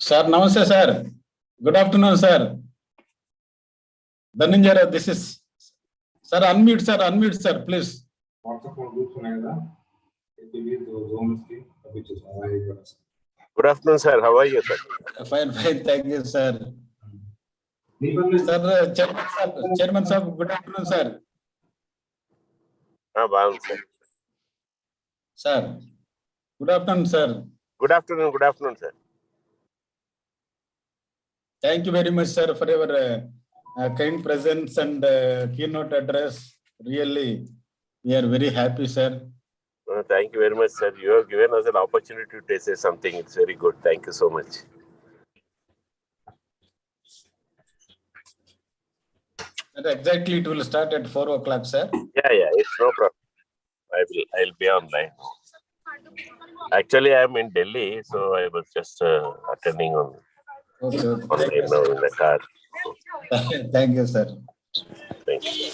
Sir, namaste, sir. Good afternoon, sir. Dhananjay, this is. Sir, unmute, sir, please. Good afternoon, sir. How are you, sir? Fine, thank you, sir. Sir, Chairman, sir, good afternoon, sir. Sir. Sir, good afternoon, sir. Good afternoon, sir. Thank you very much, sir, for your kind presence and keynote address. Really, we are very happy, sir. Thank you very much, sir. You have given us an opportunity to say something. It's very good. Thank you so much. Exactly, it will start at 4 o'clock, sir. Yeah, it's no problem. I'll be online. Actually, I'm in Delhi, so I was just attending on online now in the car. Thank you, sir. Thank you.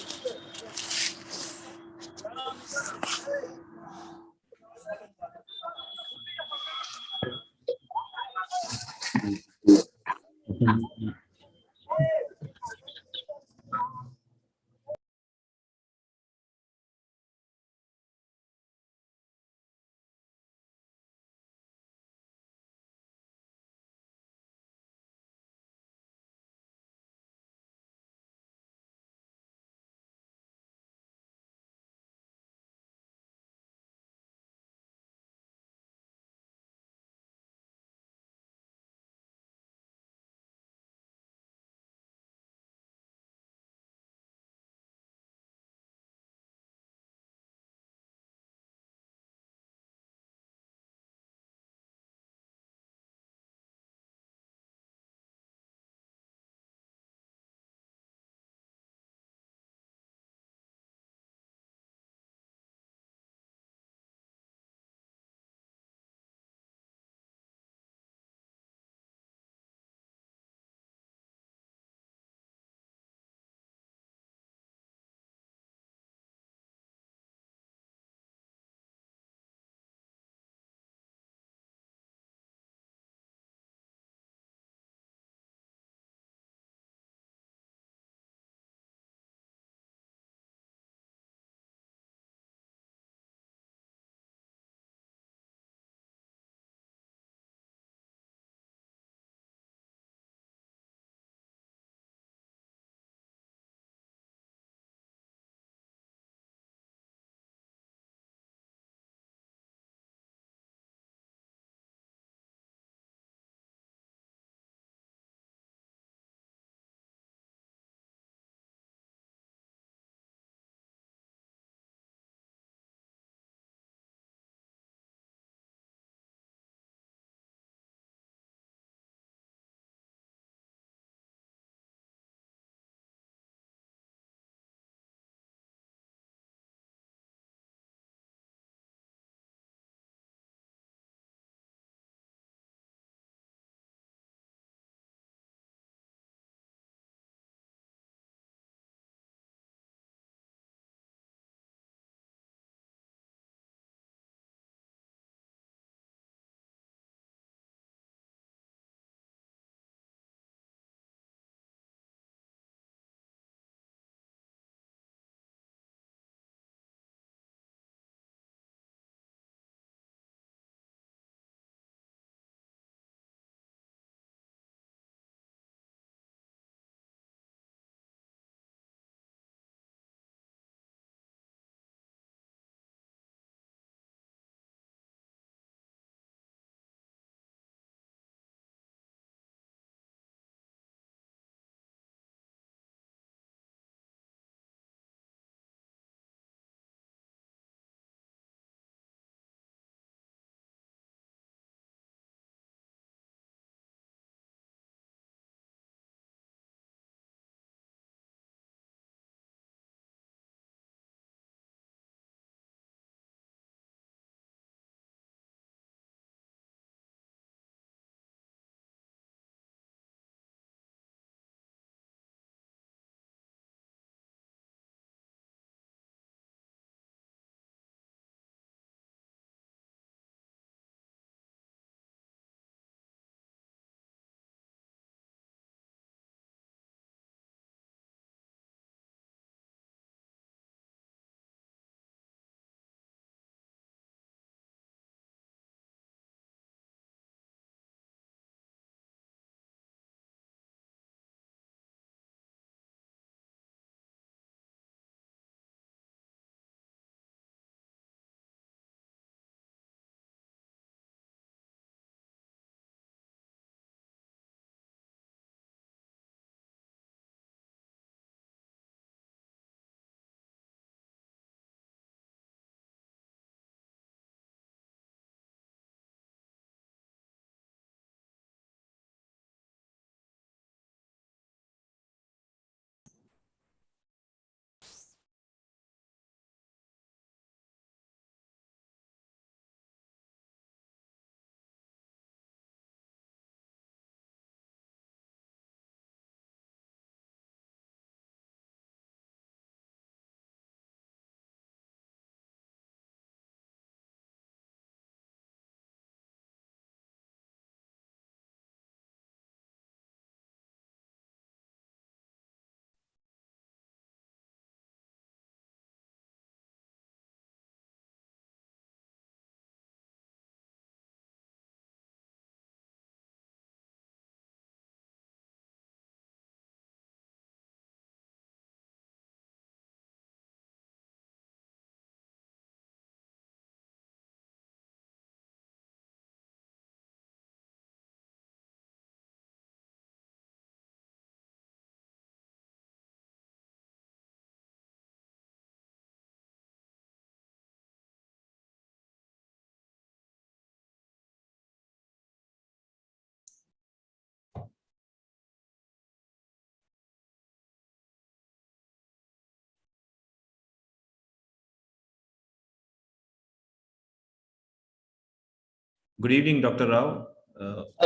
Good evening, Dr. Rao.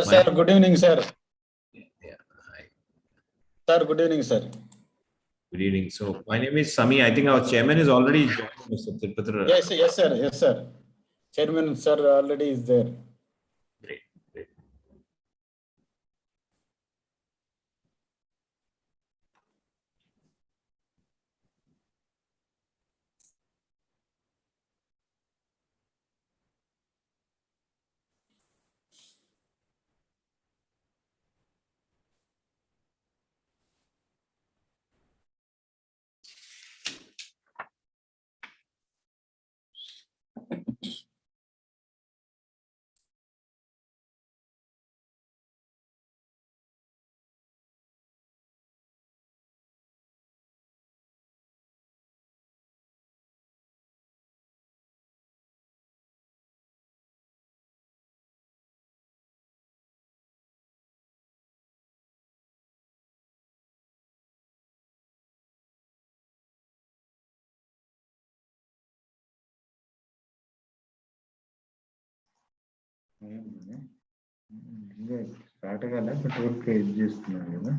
Sir, good evening, sir. Yeah, hi. Sir, good evening, sir. Good evening. So my name is Sami. I think our chairman is already joined, Mr. Tirupati. Yes, yes, sir. Yes, sir. Chairman, sir, already is there. Great, great. Start కాలే but work ఇది చేస్తున్నాను కదా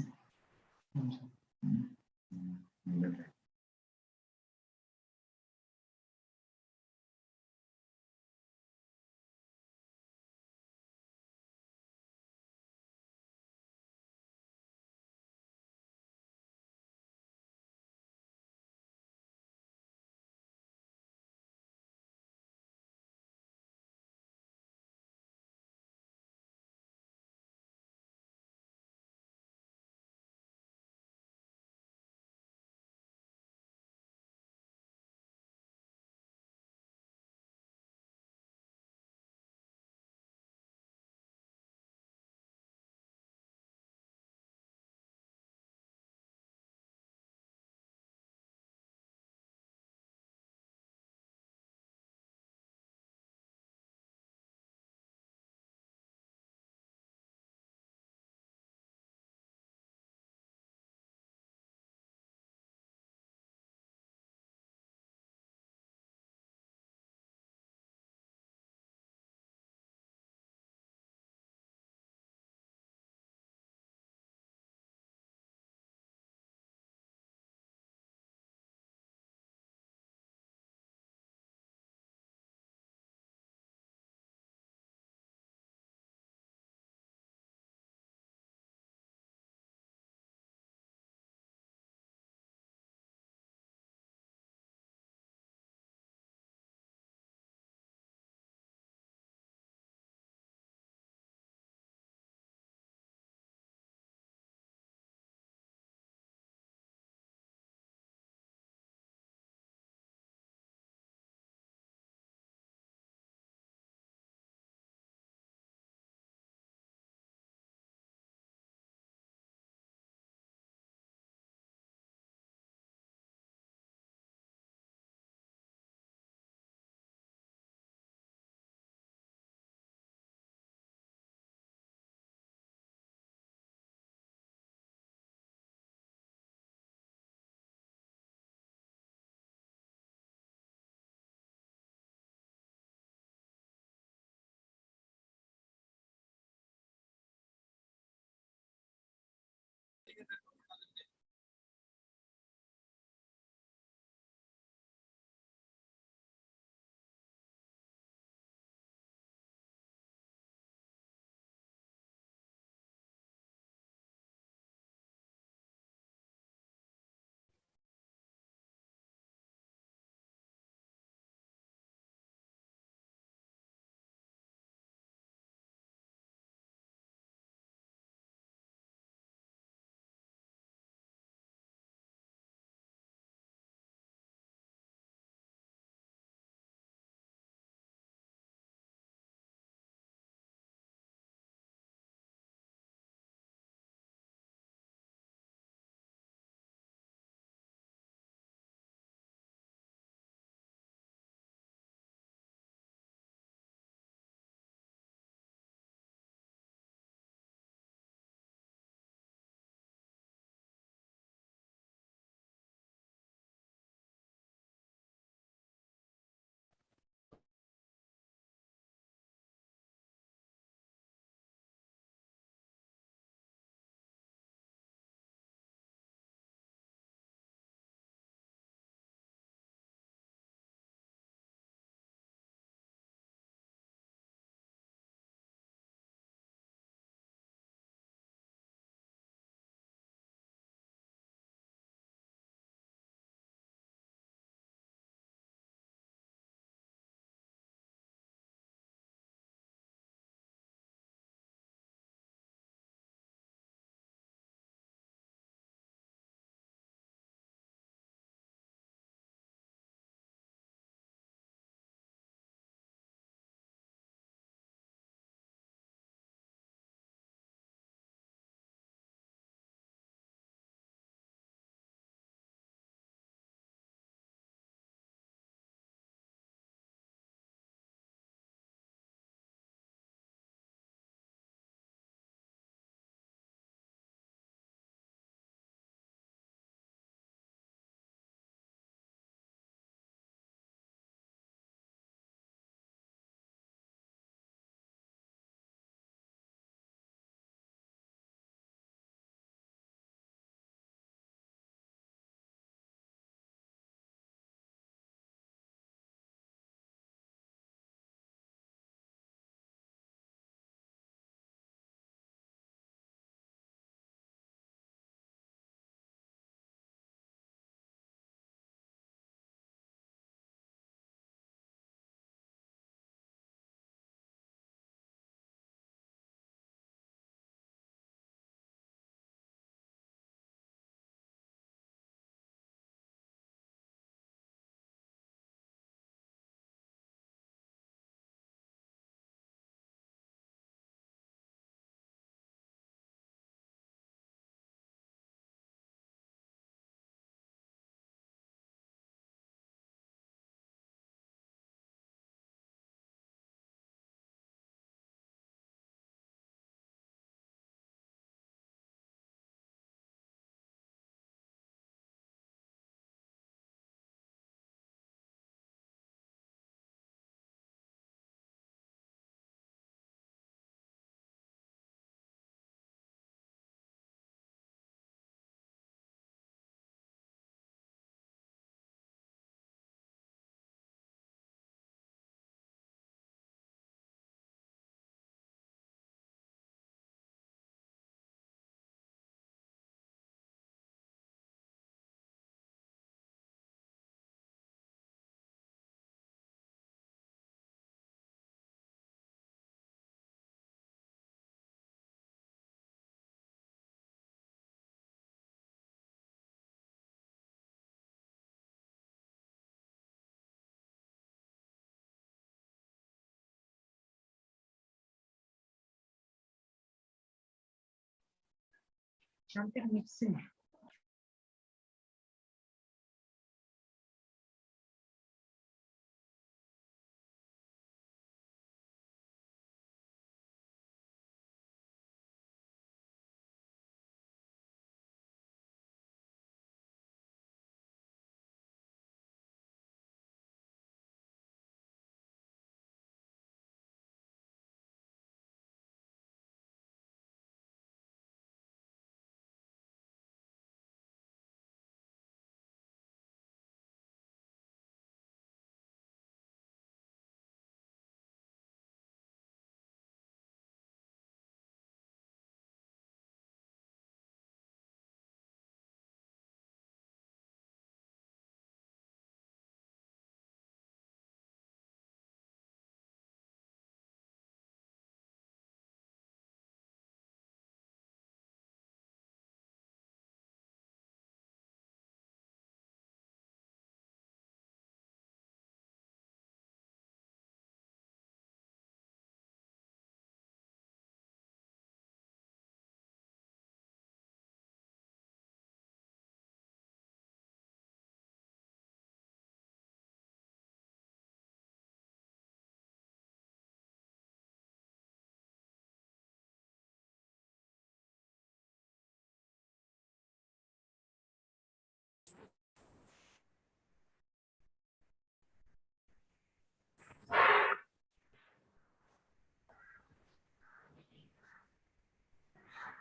Something mixing.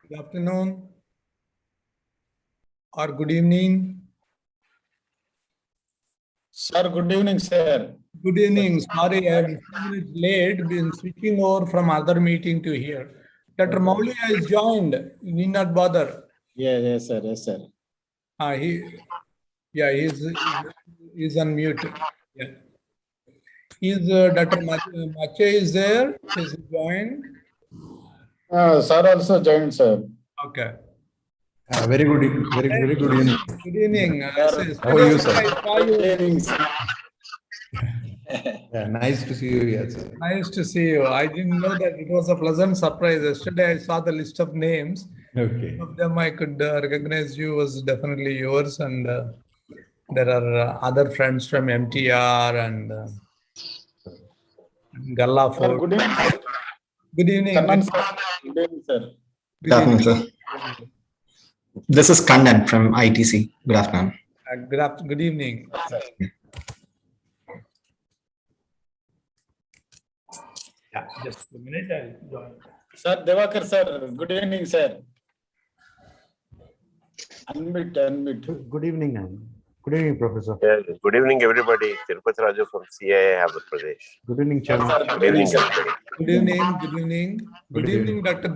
Good afternoon or good evening. Sir, good evening, sir. Good evening. Sorry, I am 2 minutes late. Been switching over from other meeting to here. Dr. Mauli has joined. You need not bother. Yes, sir. Yes, sir. He's on mute. Yeah. Is Dr. Mache is there? Is he joined? Sir also joined, sir. Okay. Very good evening. Very good evening. Good evening. How are you, sir? I saw you. Good evening, sir. Yeah, nice to see you here, sir. Nice to see you. I didn't know that it was a pleasant surprise. Yesterday I saw the list of names. Okay. One of them I could recognize you was definitely yours, and there are other friends from MTR and Galla Sir, Fort. good evening, sir. Good evening. Kannan, sir. Good evening, sir. Good Good afternoon, evening. sir. This is Kannan from ITC. Good afternoon. Good evening. Yeah, just a minute. I'll join. Sir, Devakar, sir. Good evening, sir. Unmute. Good evening, good evening, Professor. Yeah, good evening, everybody. Tirupati Raju from CII, Andhra Pradesh. Good evening, Chairman. Sir, Good evening, sir. everybody. Good evening. Good evening. Good Good evening, Dr.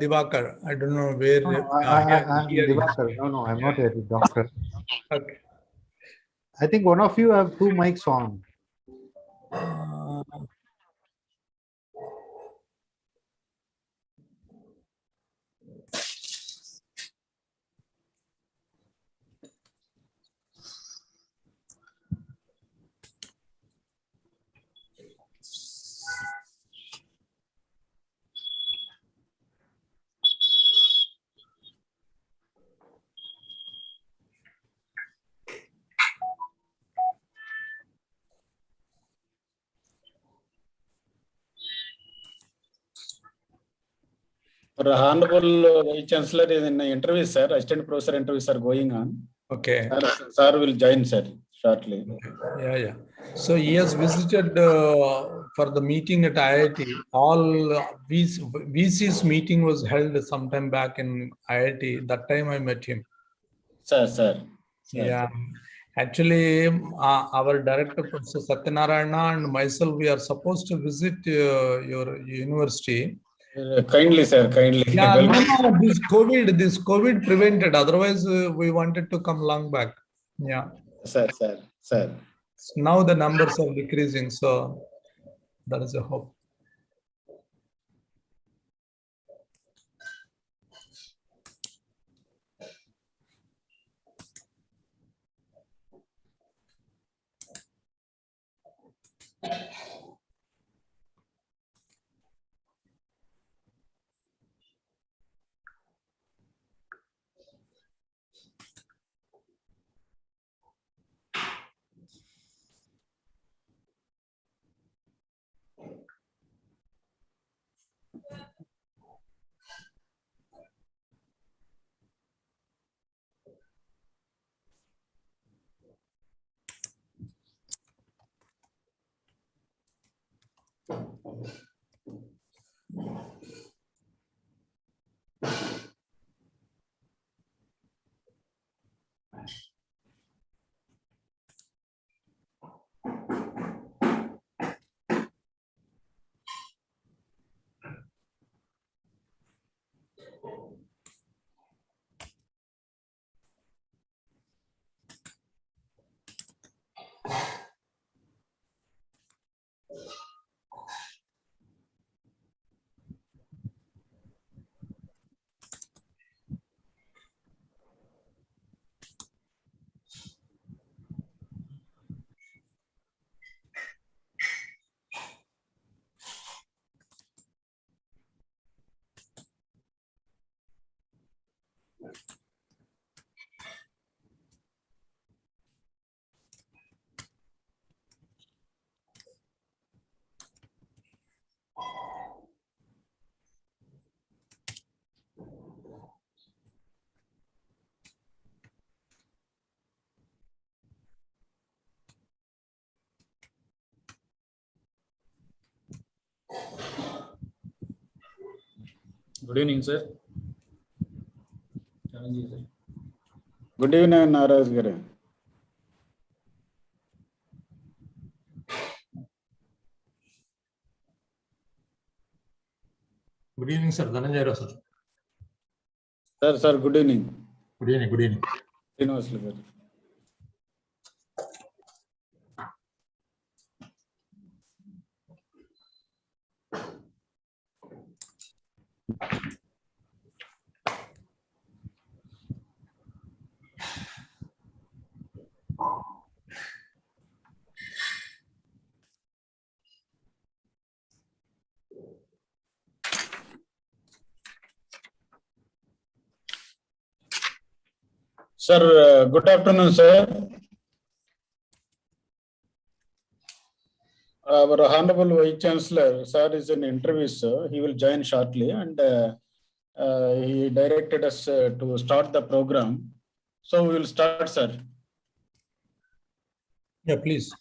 Divakar. I don't know where. I'm here is- Divakar. No, I'm not a doctor. Okay. I think one of you have two mics on. Uh, For Honorable Vice Chancellor is in interview, sir. Assistant Professor interviews are going on. okay. Sir will join, sir, shortly. Yeah. So he has visited for the meeting at IIT. All VC's meeting was held sometime back in IIT. That time I met him. Sir. Yeah. Actually, our director, Professor Satyanarayana, and myself, we are supposed to visit your university. Kindly, sir, kindly. Yeah, Welcome. no, this COVID prevented. Otherwise, we wanted to come long back. Yeah. Sir. Now the numbers are decreasing, so that is a hope. Good evening, sir. Good evening, Naraj Garu. Good evening, sir. Dhananjay Rao, sir. Sir, good evening. Good evening. Good evening. Srinivaslu garu. Sir, good afternoon, sir. Our Honorable Vice Chancellor, sir, is in interview, sir. He will join shortly, and he directed us to start the program. So we will start, sir. Yeah, please.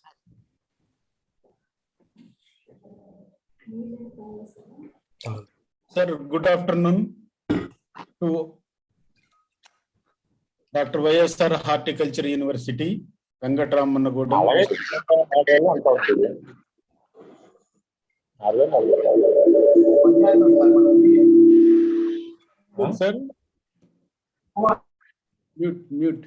Sir, good afternoon to Dr. YSR Horticulture University, Venkatramanagudam. Sir, mute.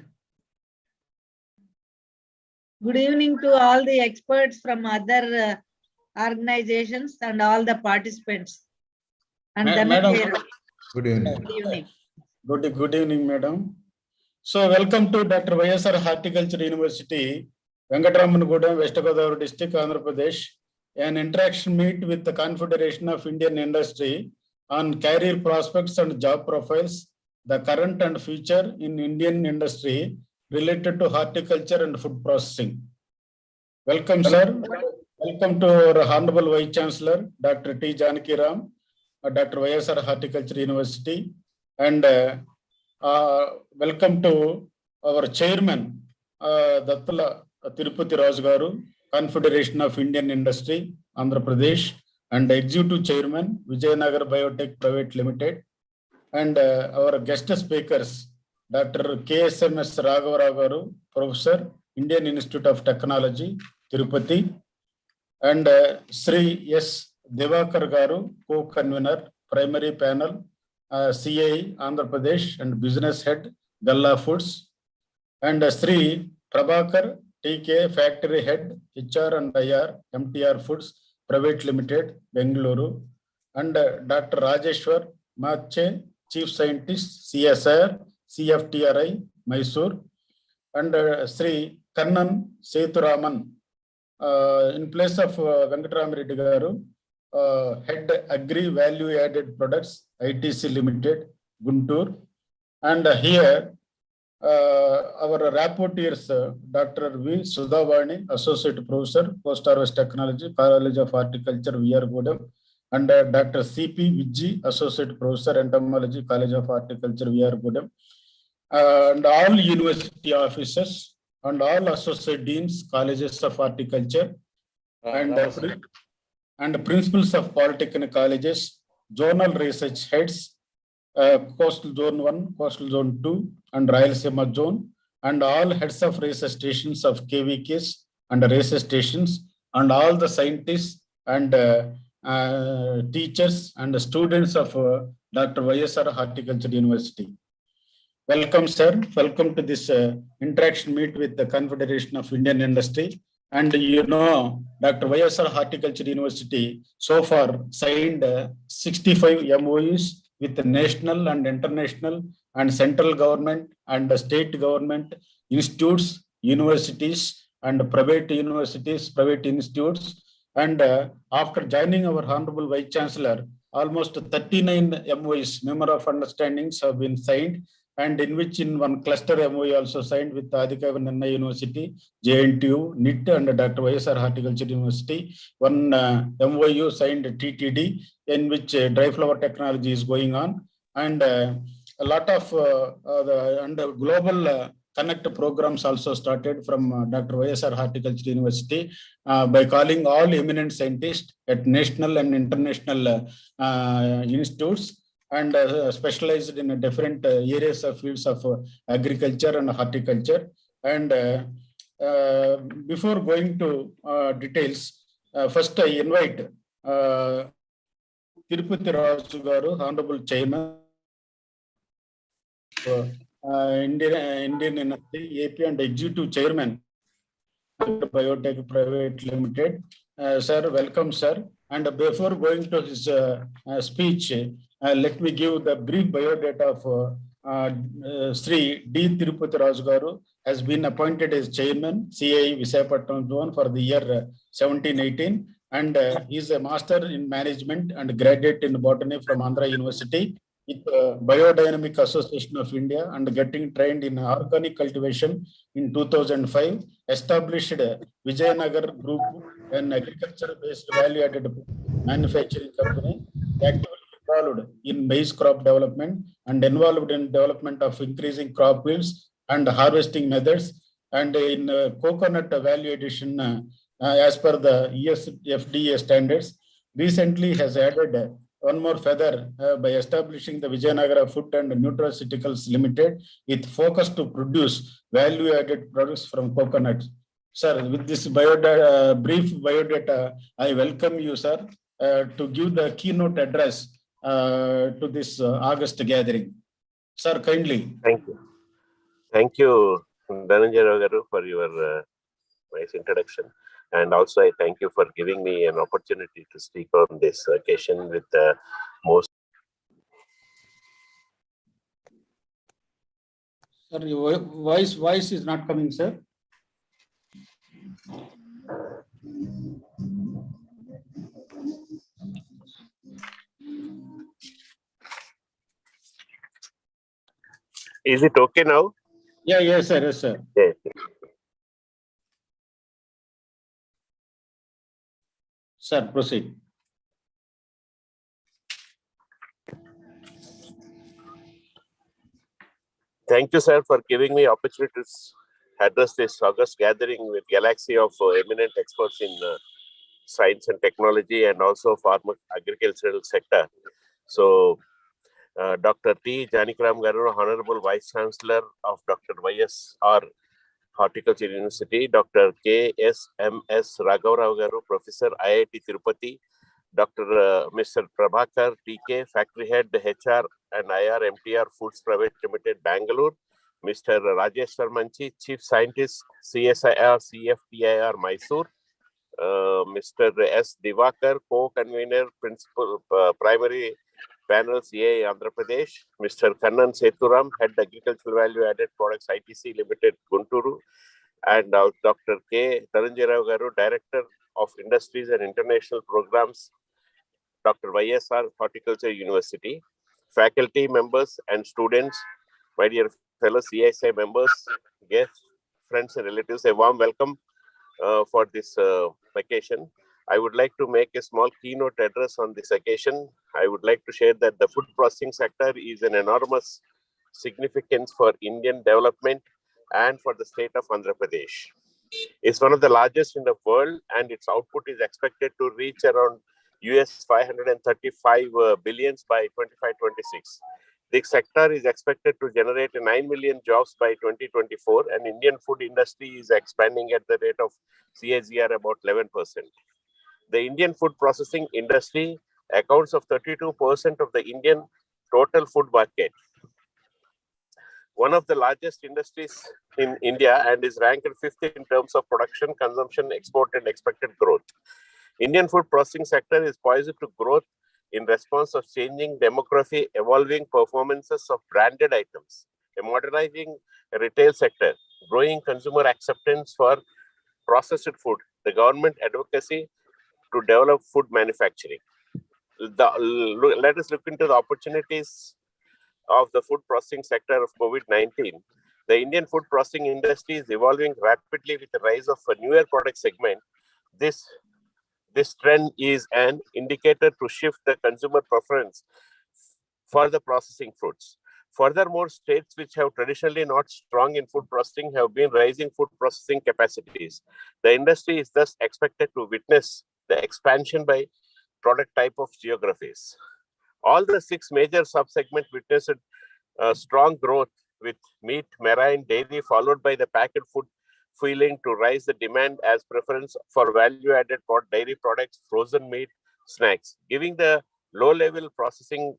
Good evening to all the experts from other organizations and all the participants. And Madam. Good evening. Good evening. Good evening, madam. So welcome to Dr. YSR Horticulture University, Venkatramanagudam, West Godavari District, Andhra Pradesh, an interaction meet with the Confederation of Indian Industry on career prospects and job profiles, the current and future in Indian industry related to horticulture and food processing. Welcome, sir. Welcome to our Honorable Vice Chancellor, Dr. T. Janaki Ram, Dr. YSR Horticulture University, and welcome to our Chairman, Dattala Tirupati Raju Garu, Confederation of Indian Industry, Andhra Pradesh, and Executive Chairman, Vijayanagar Biotech Private Limited, and our guest speakers, Dr. KSMS Raghavarao Garu, Professor, Indian Institute of Technology, Tirupati, and Sri S. Devakar Garu, Co-Convener, Primary Panel, CII, Andhra Pradesh, and Business Head, Galla Foods, and Sri Prabhakar TK, Factory Head, HR and IR, MTR Foods, Private Limited, Bengaluru, and Dr. Rajeshwar Mache, Chief Scientist, CSIR, CFTRI, Mysore, and Sri Kannan Seturaman, in place of Venkatraman Reddy Garu, Head Agri Value Added Products, ITC Limited, Guntur. And here, our rapporteurs, Dr. V. Sudhavani, Associate Professor, Post Harvest Technology, College of Horticulture, Viyargudem, and Dr. C.P. Vijji, Associate Professor, Entomology, College of Horticulture, Viyargudem, and all university officers and all associate deans, colleges of horticulture, and principals of polytechnic colleges, zonal research heads, Coastal Zone 1, Coastal Zone 2, and Rayalaseema Zone, and all heads of research stations of KVKs and research stations, and all the scientists and teachers and students of Dr. YSR Horticulture University. Welcome, sir. Welcome to this interaction meet with the Confederation of Indian Industry. And you know, Dr. YSR Horticulture University so far signed 65 MOUs with the national and international and central government and the state government institutes, universities, and private universities, private institutes. And after joining our Honorable Vice Chancellor, almost 39 MOUs, Memorandum of Understandings, have been signed, and in which in one cluster MOU also signed with Adhikavan Nannai University, JNTU, NIT, and Dr. YSR Horticulture University. One MOU signed TTD, in which dry flower technology is going on, and a lot of global connect programs also started from Dr. YSR Horticulture University by calling all eminent scientists at national and international institutes and specialized in different areas of fields of agriculture and horticulture. And before going to details, first I invite Tirupati Raju Garu, Honorable Chairman, Indian Industry, AP and Executive Chairman, Biotech Private Limited. Sir, welcome, sir. And before going to his speech, let me give the brief biodata of Sri D. Tirupati Raju Garu has been appointed as Chairman, CII Visakhapatnam Zone for the year 1718. And he is a Master in Management and graduate in Botany from Andhra University with Biodynamic Association of India and getting trained in organic cultivation in 2005, established Vijayanagar Group, an agriculture-based value-added manufacturing company, actively involved in maize crop development and involved in development of increasing crop yields and harvesting methods, and in coconut value addition as per the FDA standards. Recently has added one more feather by establishing the Vijayanagara Food and Nutraceuticals Limited with focus to produce value-added products from coconuts. Sir, with this brief biodata, I welcome you, sir, to give the keynote address to this August gathering. Sir, kindly. Thank you. Thank you, Dhananjay Garu, for your nice introduction. And also, I thank you for giving me an opportunity to speak on this occasion with the most. Sir, your voice is not coming, sir. Is it okay now? Yeah, yes, sir. Yes, sir. Yes. Sir, proceed. Thank you, sir, for giving me opportunity to address this August gathering with galaxy of eminent experts in science and technology and also farmer agricultural sector. So, Dr. T. Janikram Garu, Honorable Vice Chancellor of Dr. YSR Horticulture University, Dr. K.S.M.S. Raghavarao Garu, Professor IIT Tirupati, Dr. Mr. Prabhakar T.K., Factory Head, HR and IR MTR Foods Private Limited, Bangalore, Mr. Rajesh Manchi, Chief Scientist, CSIR, CFTIR, Mysore, Mr. S. Divakar, Co-Convener, Principal Primary Panel, CII, Andhra Pradesh, Mr. Kannan Sethuram, Head Agricultural Value Added Products, ITC Limited, Gunturu, and Dr. K. Dhananjay Garu, Director of Industries and International Programs, Dr. YSR Horticulture University, faculty members and students, my dear fellow CSI members, guests, friends and relatives, a warm welcome for this occasion. I would like to make a small keynote address on this occasion. I would like to share that the food processing sector is an enormous significance for Indian development and for the state of Andhra Pradesh. It's one of the largest in the world, and its output is expected to reach around US 535 billions by 25-26. This sector is expected to generate 9 million jobs by 2024, and Indian food industry is expanding at the rate of CAGR about 11%. The Indian food processing industry accounts of 32% of the Indian total food market, one of the largest industries in India, and is ranked 5th in terms of production, consumption, export, and expected growth. Indian food processing sector is poised to growth in response of changing demography, evolving performances of branded items, a modernizing retail sector, growing consumer acceptance for processed food, the government advocacy to develop food manufacturing. Let us look into the opportunities of the food processing sector of COVID-19. The Indian food processing industry is evolving rapidly with the rise of a newer product segment. This trend is an indicator to shift the consumer preference for the processing foods. Furthermore, states which have traditionally not strong in food processing have been raising food processing capacities. The industry is thus expected to witness the expansion by product type of geographies. All the 6 major sub-segments witnessed strong growth, with meat, marine, dairy, followed by the packaged food, failing to rise the demand as preference for value-added dairy products, frozen meat, snacks, giving the low-level processing,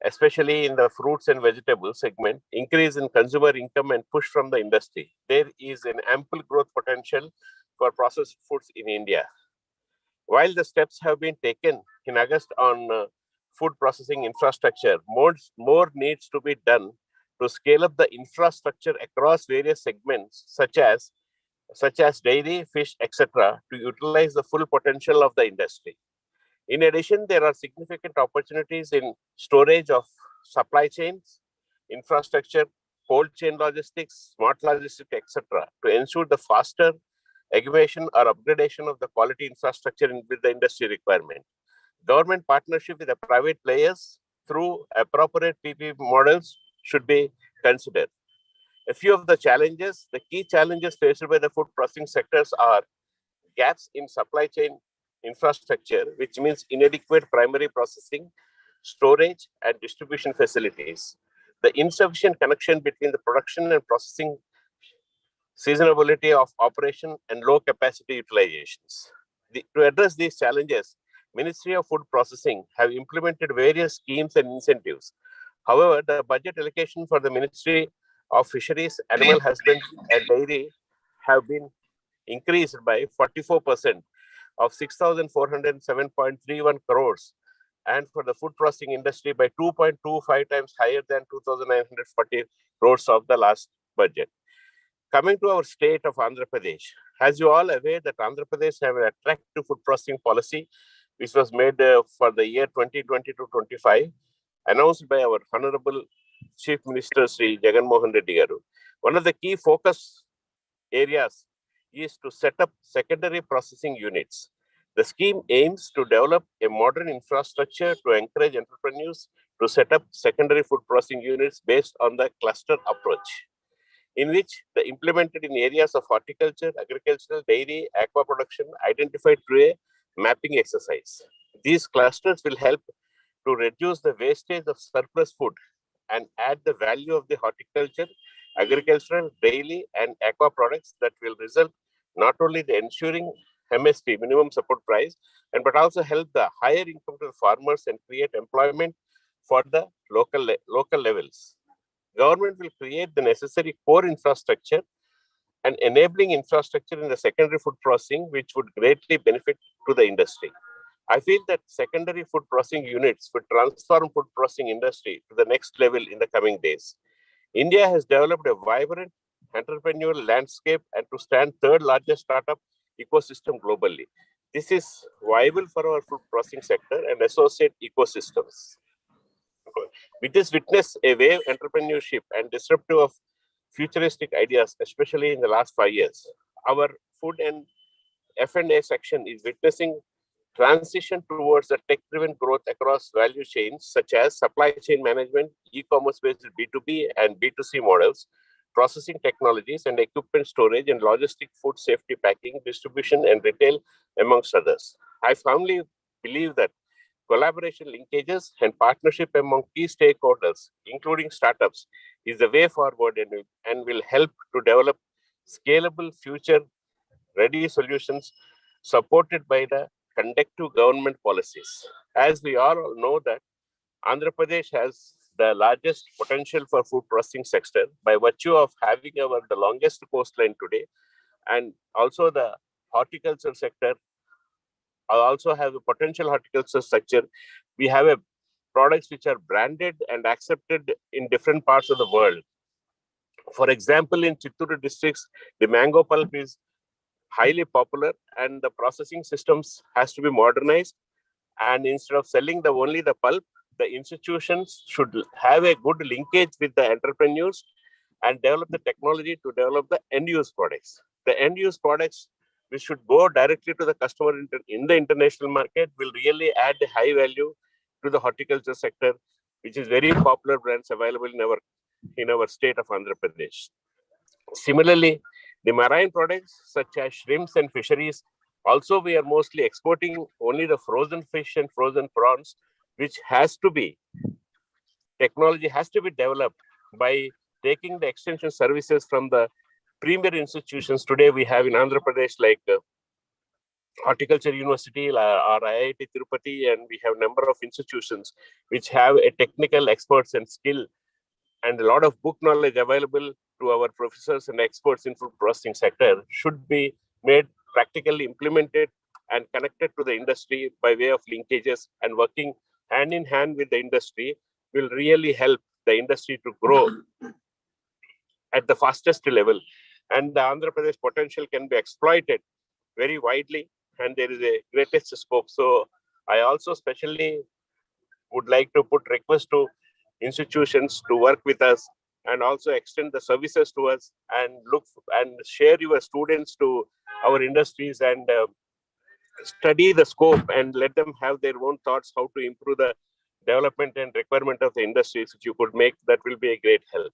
especially in the fruits and vegetables segment, increase in consumer income and push from the industry. There is an ample growth potential for processed foods in India. While the steps have been taken in August on food processing infrastructure, more needs to be done to scale up the infrastructure across various segments, such as dairy, fish, etc., to utilize the full potential of the industry. In addition, there are significant opportunities in storage of supply chains, infrastructure, cold chain logistics, smart logistics, etc., to ensure the faster aggregation or upgradation of the quality infrastructure with the industry requirement. Government partnership with the private players through appropriate PPP models should be considered. A few of the challenges, the key challenges faced by the food processing sectors are gaps in supply chain infrastructure, which means inadequate primary processing, storage, and distribution facilities. The insufficient connection between the production and processing, seasonality of operation, and low capacity utilizations. To address these challenges, Ministry of Food Processing have implemented various schemes and incentives. However, the budget allocation for the Ministry of Fisheries, Animal Husbandry, and Dairy have been increased by 44% of 6,407.31 crores, and for the food processing industry by 2.25 times higher than 2,940 crores of the last budget. Coming to our state of Andhra Pradesh, as you all aware that Andhra Pradesh have an attractive food processing policy, which was made for the year 2020 to 25, announced by our Honorable Chief Minister Sri Jagan Mohan Reddy Garu. One of the key focus areas is to set up secondary processing units. The scheme aims to develop a modern infrastructure to encourage entrepreneurs to set up secondary food processing units based on the cluster approach, in which the implemented in areas of horticulture, agricultural, dairy, aqua production identified through a mapping exercise. These clusters will help to reduce the wastage of surplus food and add the value of the horticulture, agricultural, dairy, and aqua products that will result not only the ensuring MSP, minimum support price, but also help the higher income to the farmers and create employment for the local levels. Government will create the necessary core infrastructure and enabling infrastructure in the secondary food processing, which would greatly benefit to the industry. I feel that secondary food processing units would transform food processing industry to the next level in the coming days. India has developed a vibrant entrepreneurial landscape and to stand third largest startup ecosystem globally. This is viable for our food processing sector and associate ecosystems. We just witnessed a wave entrepreneurship and disruptive of futuristic ideas, especially in the last 5 years. Our food and F&A section is witnessing transition towards the tech-driven growth across value chains, such as supply chain management, e-commerce-based B2B and B2C models, processing technologies and equipment storage and logistic food safety packing, distribution and retail, amongst others. I firmly believe that collaboration linkages and partnership among key stakeholders, including startups, is the way forward and will help to develop scalable, future-ready solutions supported by the conducive government policies. As we all know that Andhra Pradesh has the largest potential for food processing sector by virtue of having the longest coastline today, and also the horticulture sector also have a potential horticulture sector. We have products which are branded and accepted in different parts of the world. For example, in Chittoor districts, the mango pulp is highly popular and the processing systems has to be modernized. And instead of selling only the pulp, the institutions should have a good linkage with the entrepreneurs and develop the technology to develop the end-use products. The end-use products which should go directly to the customer in the international market will really add high value to the horticulture sector, which is very popular brands available in our state of Andhra Pradesh. Similarly, the marine products such as shrimps and fisheries, also we are mostly exporting only the frozen fish and frozen prawns, which has to be, technology has to be developed by taking the extension services from the premier institutions today we have in Andhra Pradesh, like Horticulture University or IIT Tirupati, and we have a number of institutions which have a technical experts and skill and a lot of book knowledge available to our professors and experts in food processing sector should be made practically implemented and connected to the industry by way of linkages, and working hand in hand with the industry will really help the industry to grow at the fastest level. And the Andhra Pradesh potential can be exploited very widely, and there is a greatest scope. So I also especially would like to put request to institutions to work with us and also extend the services to us, and look and share your students to our industries, and study the scope and let them have their own thoughts how to improve the development and requirement of the industries which you could make. That will be a great help.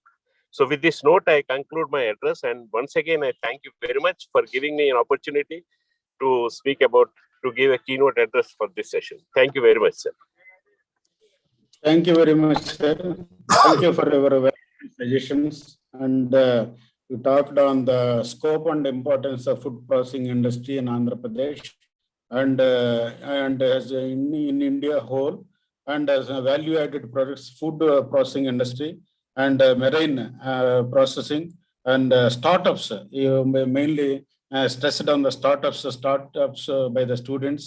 So with this note, I conclude my address, and once again, I thank you very much for giving me an opportunity to speak about, to give a keynote address for this session. Thank you very much, sir. Thank you very much, sir. Thank you for your valuable suggestions. And you talked on the scope and importance of food processing industry in Andhra Pradesh, and as in India whole, and as a value-added products, food processing industry, and marine processing, and startups. You mainly stressed on the startups by the students,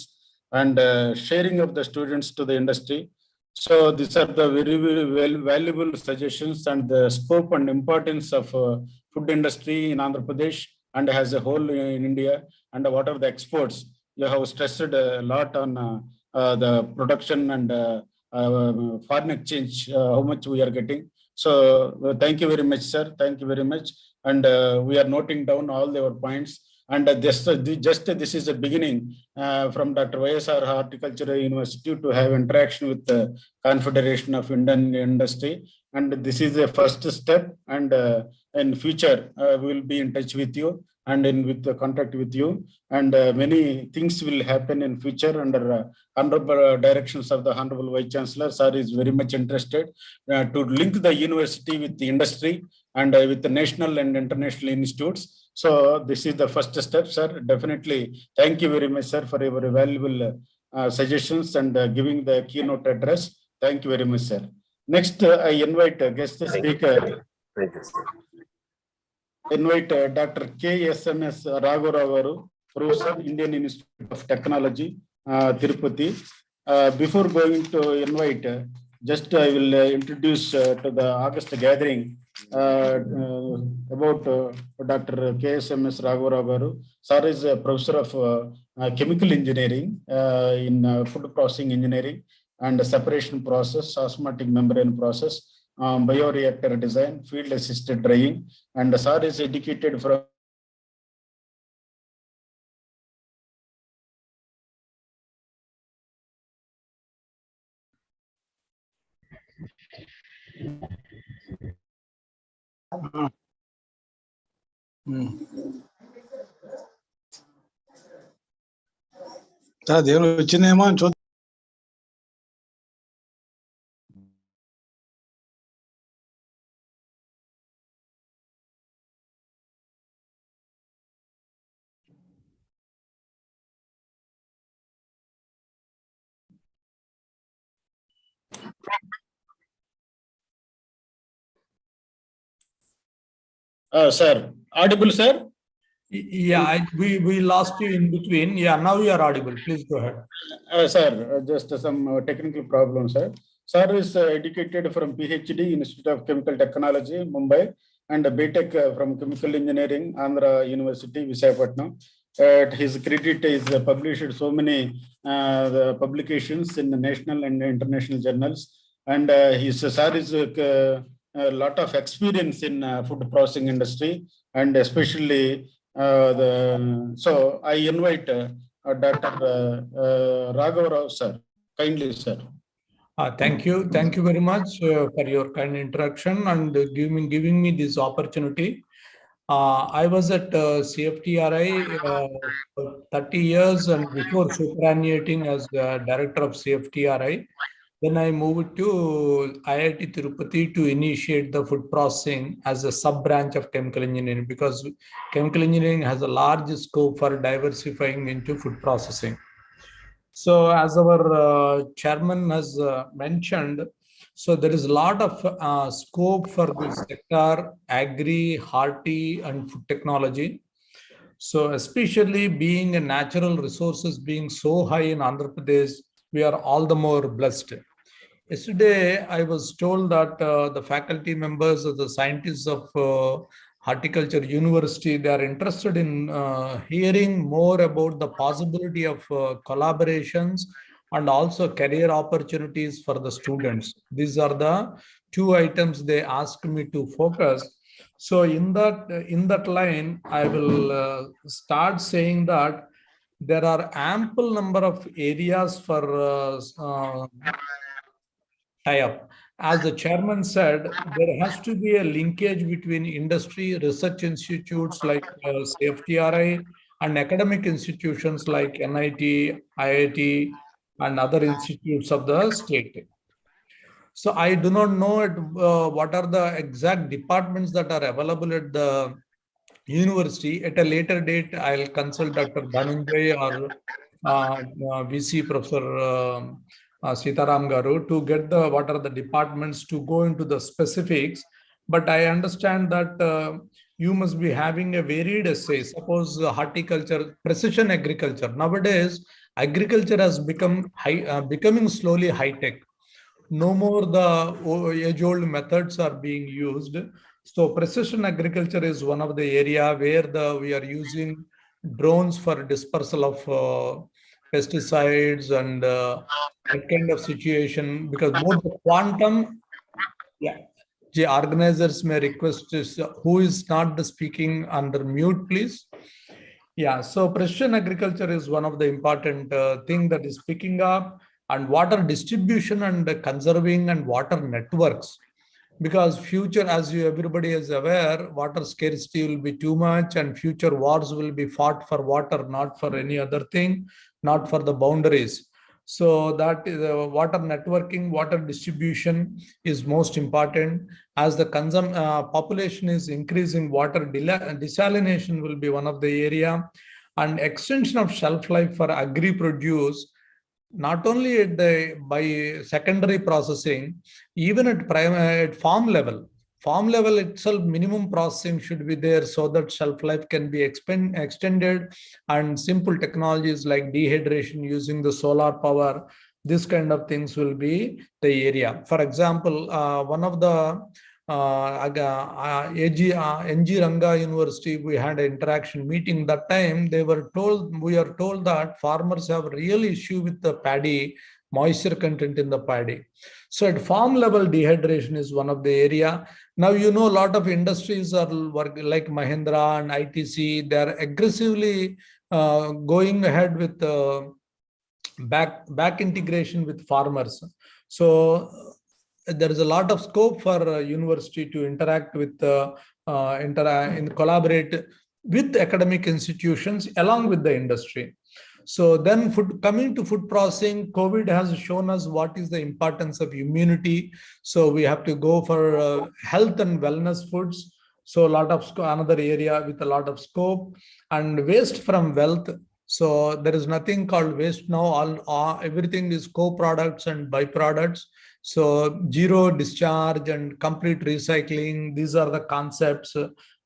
and sharing of the students to the industry. So these are the very, very valuable suggestions, and the scope and importance of food industry in Andhra Pradesh and as a whole in India, and what are the exports. You have stressed a lot on the production and foreign exchange, how much we are getting. So thank you very much, sir. Thank you very much. And we are noting down all your points. And this is a beginning from Dr. YSR Horticulture University to have interaction with the Confederation of Indian Industry. And this is the first step. And in future, we will be in touch with you and with the contact with you. And many things will happen in future under honorable directions of the Honorable Vice Chancellor. Sir is very much interested to link the university with the industry and with the national and international institutes. So this is the first step, sir. Definitely. Thank you very much, sir, for your valuable suggestions and giving the keynote address. Thank you very much, sir. Next, I invite guest speaker. Thank you, sir. Invite Dr. KSMS Raghu, Professor, Indian Institute of Technology, Tirupati. Before going to invite, just I will introduce to the August gathering about Dr. KSMS Raghu. Sir is a professor of chemical engineering in food processing engineering and separation process, osmotic membrane process, bioreactor design, field assisted drying, and sir is educated from దేవుడు వచ్చిందేమో అని చూద్దాం. sir, audible, sir? Yeah, we lost you in between. Yeah, now you are audible. Please go ahead. Sir, just some technical problems, sir. Sir is educated from PhD, Institute of Chemical Technology, Mumbai, and BTech from Chemical Engineering, Andhra University, Visakhapatnam. His credit is published so many publications in the national and international journals. And his sir is a lot of experience in food processing industry, and especially so I invite Dr. Raghavarao, sir. Kindly, sir. Thank you very much for your kind introduction and giving me this opportunity. I was at CFTRI for 30 years, and before superannuating as the director of CFTRI, Then I moved to IIT Tirupati to initiate the food processing as a sub-branch of chemical engineering, because chemical engineering has a large scope for diversifying into food processing. So as our chairman has mentioned, so there is a lot of scope for this sector, agri, Horti, and food technology. So especially being a natural resources being so high in Andhra Pradesh, we are all the more blessed. Yesterday, I was told that the faculty members or the scientists of Horticulture University, they are interested in hearing more about the possibility of collaborations and also career opportunities for the students. These are the two items they asked me to focus. So in that line, I will start saying that there are ample number of areas for tie-up. As the chairman said, there has to be a linkage between industry, research institutes like CFTRI, and academic institutions like NIT, IIT, and other institutes of the state. So I do not know what are the exact departments that are available at the university. At a later date, I'll consult Dr. Dhananjay or VC Professor Sitaram Garu to get the what are the departments to go into the specifics. But I understand that you must be having a varied essay. Suppose horticulture, precision agriculture. Nowadays, agriculture has become becoming slowly high tech. No more the age-old methods are being used. So precision agriculture is one of the area where we are using drones for dispersal of pesticides and that kind of situation, because more the quantum, yeah. The organizers may request who is not the speaking under mute, please. Yeah, so precision agriculture is one of the important thing that is picking up, and water distribution and conserving and water networks. Because future, as everybody is aware, water scarcity will be too much, and future wars will be fought for water, not for any other thing, not for the boundaries. So that is water networking, water distribution is most important. As the population is increasing, water desalination will be one of the area, and extension of shelf life for agri produce, not only at by secondary processing, even at farm level. Farm level itself, minimum processing should be there so that shelf life can be extended, and simple technologies like dehydration using the solar power, this kind of things will be the area. For example, one of the NG Ranga University, we had an interaction meeting. That time we are told that farmers have a real issue with the paddy, moisture content in the paddy. So at farm level, dehydration is one of the area. Now, a lot of industries are like Mahindra and ITC, they are aggressively going ahead with back integration with farmers. So there is a lot of scope for university to interact with collaborate with academic institutions along with the industry. So then coming to food processing, COVID has shown us what is the importance of immunity. So we have to go for health and wellness foods. So a lot of another area with a lot of scope, and waste from wealth. So there is nothing called waste now. Everything is co-products and byproducts. So zero discharge and complete recycling, these are the concepts.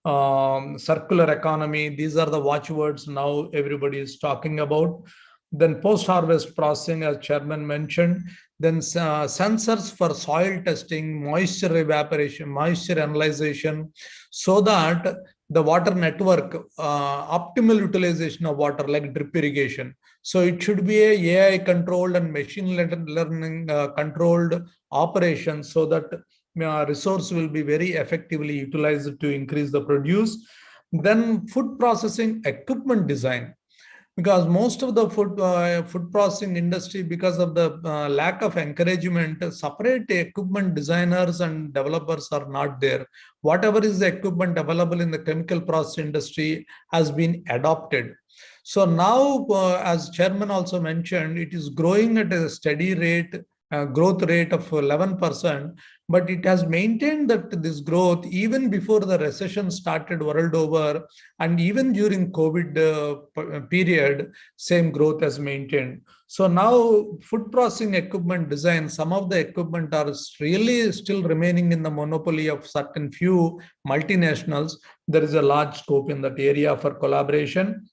Circular economy, these are the watchwords now everybody is talking about. Then post-harvest processing, as chairman mentioned. Then sensors for soil testing, moisture evaporation, moisture analyzation, so that the water network, optimal utilization of water like drip irrigation. So it should be a AI controlled and machine learning controlled operation, so that resource will be very effectively utilized to increase the produce. Then food processing equipment design, because most of the food processing industry, because of the lack of encouragement, separate equipment designers and developers are not there. Whatever is the equipment available in the chemical process industry has been adopted. So now, as chairman also mentioned, it is growing at a steady rate, growth rate of 11%, but it has maintained that this growth even before the recession started world over, and even during COVID period, same growth has maintained. So now food processing equipment design, some of the equipment are really still remaining in the monopoly of certain few multinationals. There is a large scope in that area for collaboration.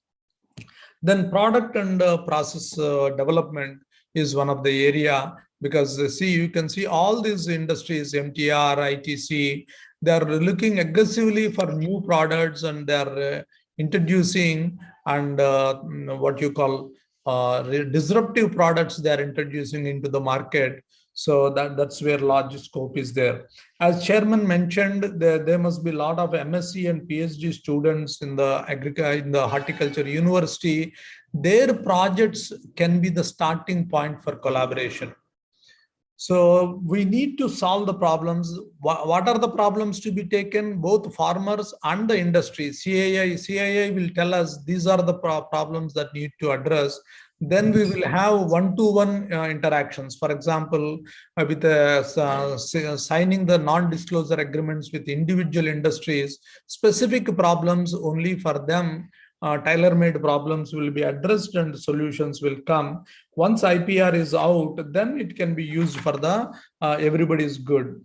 Then product and process development is one of the area, because you can see all these industries, MTR, ITC, they are looking aggressively for new products, and they are introducing and what you call disruptive products they are introducing into the market. So that's where large scope is there. As chairman mentioned, there must be a lot of MSc and PhD students in the horticulture university. Their projects can be the starting point for collaboration. So we need to solve the problems. What are the problems to be taken? Both farmers and the industry. CII will tell us these are the problems that need to address. Then we will have one-to-one interactions. For example, with signing the non-disclosure agreements with individual industries, specific problems only for them, tailor-made problems will be addressed and solutions will come. Once IPR is out, then it can be used for the everybody's good.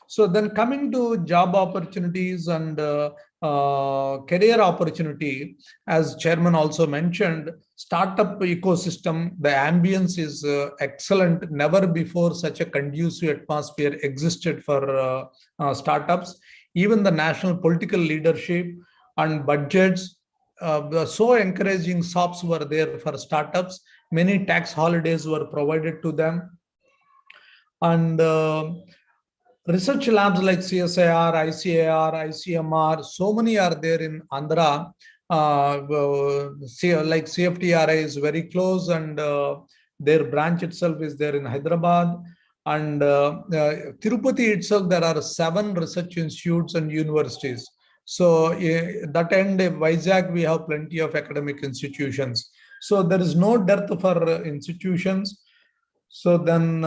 So then coming to job opportunities and career opportunity, as chairman also mentioned, startup ecosystem, the ambience is excellent. Never before such a conducive atmosphere existed for startups. Even the national political leadership and budgets, so encouraging SOPs were there for startups. Many tax holidays were provided to them. And research labs like CSIR, ICAR, ICMR, so many are there in Andhra. Like CFTRI is very close, and their branch itself is there in Hyderabad. And Tirupati itself, there are 7 research institutes and universities. So that end, Vizag, we have plenty of academic institutions. So there is no dearth for institutions. So then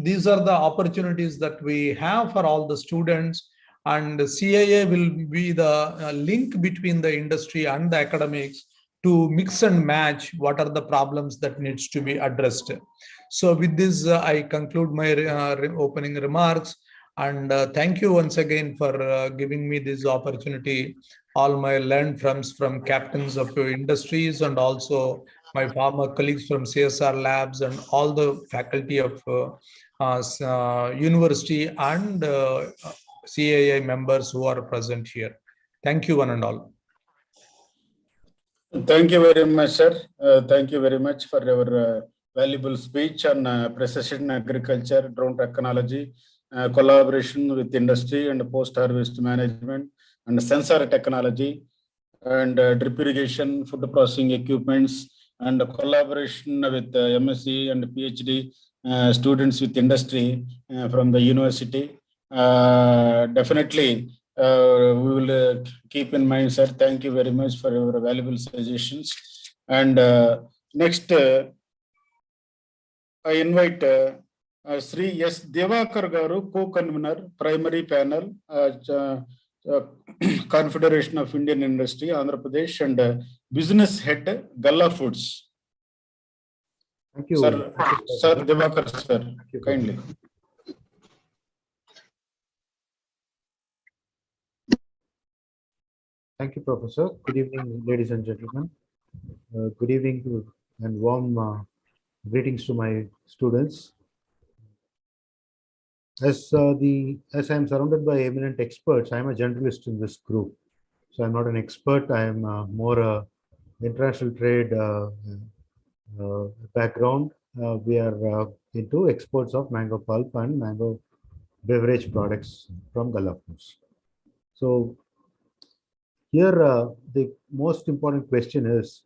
these are the opportunities that we have for all the students, and CII will be the link between the industry and the academics to mix and match what are the problems that needs to be addressed. So with this, I conclude my opening remarks, and thank you once again for giving me this opportunity. All my learned from captains of industries, and also my former colleagues from CSR labs, and all the faculty of university and CII members who are present here. Thank you, one and all. Thank you very much, sir. Thank you very much for your valuable speech on precision agriculture, drone technology, collaboration with industry and post-harvest management, and sensor technology, and drip irrigation, food processing equipments, and collaboration with MSc and PhD students with industry from the university. Definitely, we will keep in mind, sir. Thank you very much for your valuable suggestions. And next, I invite Sri S. Devakar Garu, co-convener, primary panel, Confederation of Indian Industry, Andhra Pradesh, and business head, Galla Foods. Thank you. Sir Devakar, sir, kindly. Thank you, Professor. Good evening, ladies and gentlemen. Good evening and warm greetings to my students. As I am surrounded by eminent experts, I am a generalist in this group. So I'm not an expert. I am more a international trade background. We are into exports of mango pulp and mango beverage products from Galla Foods. So here, the most important question is,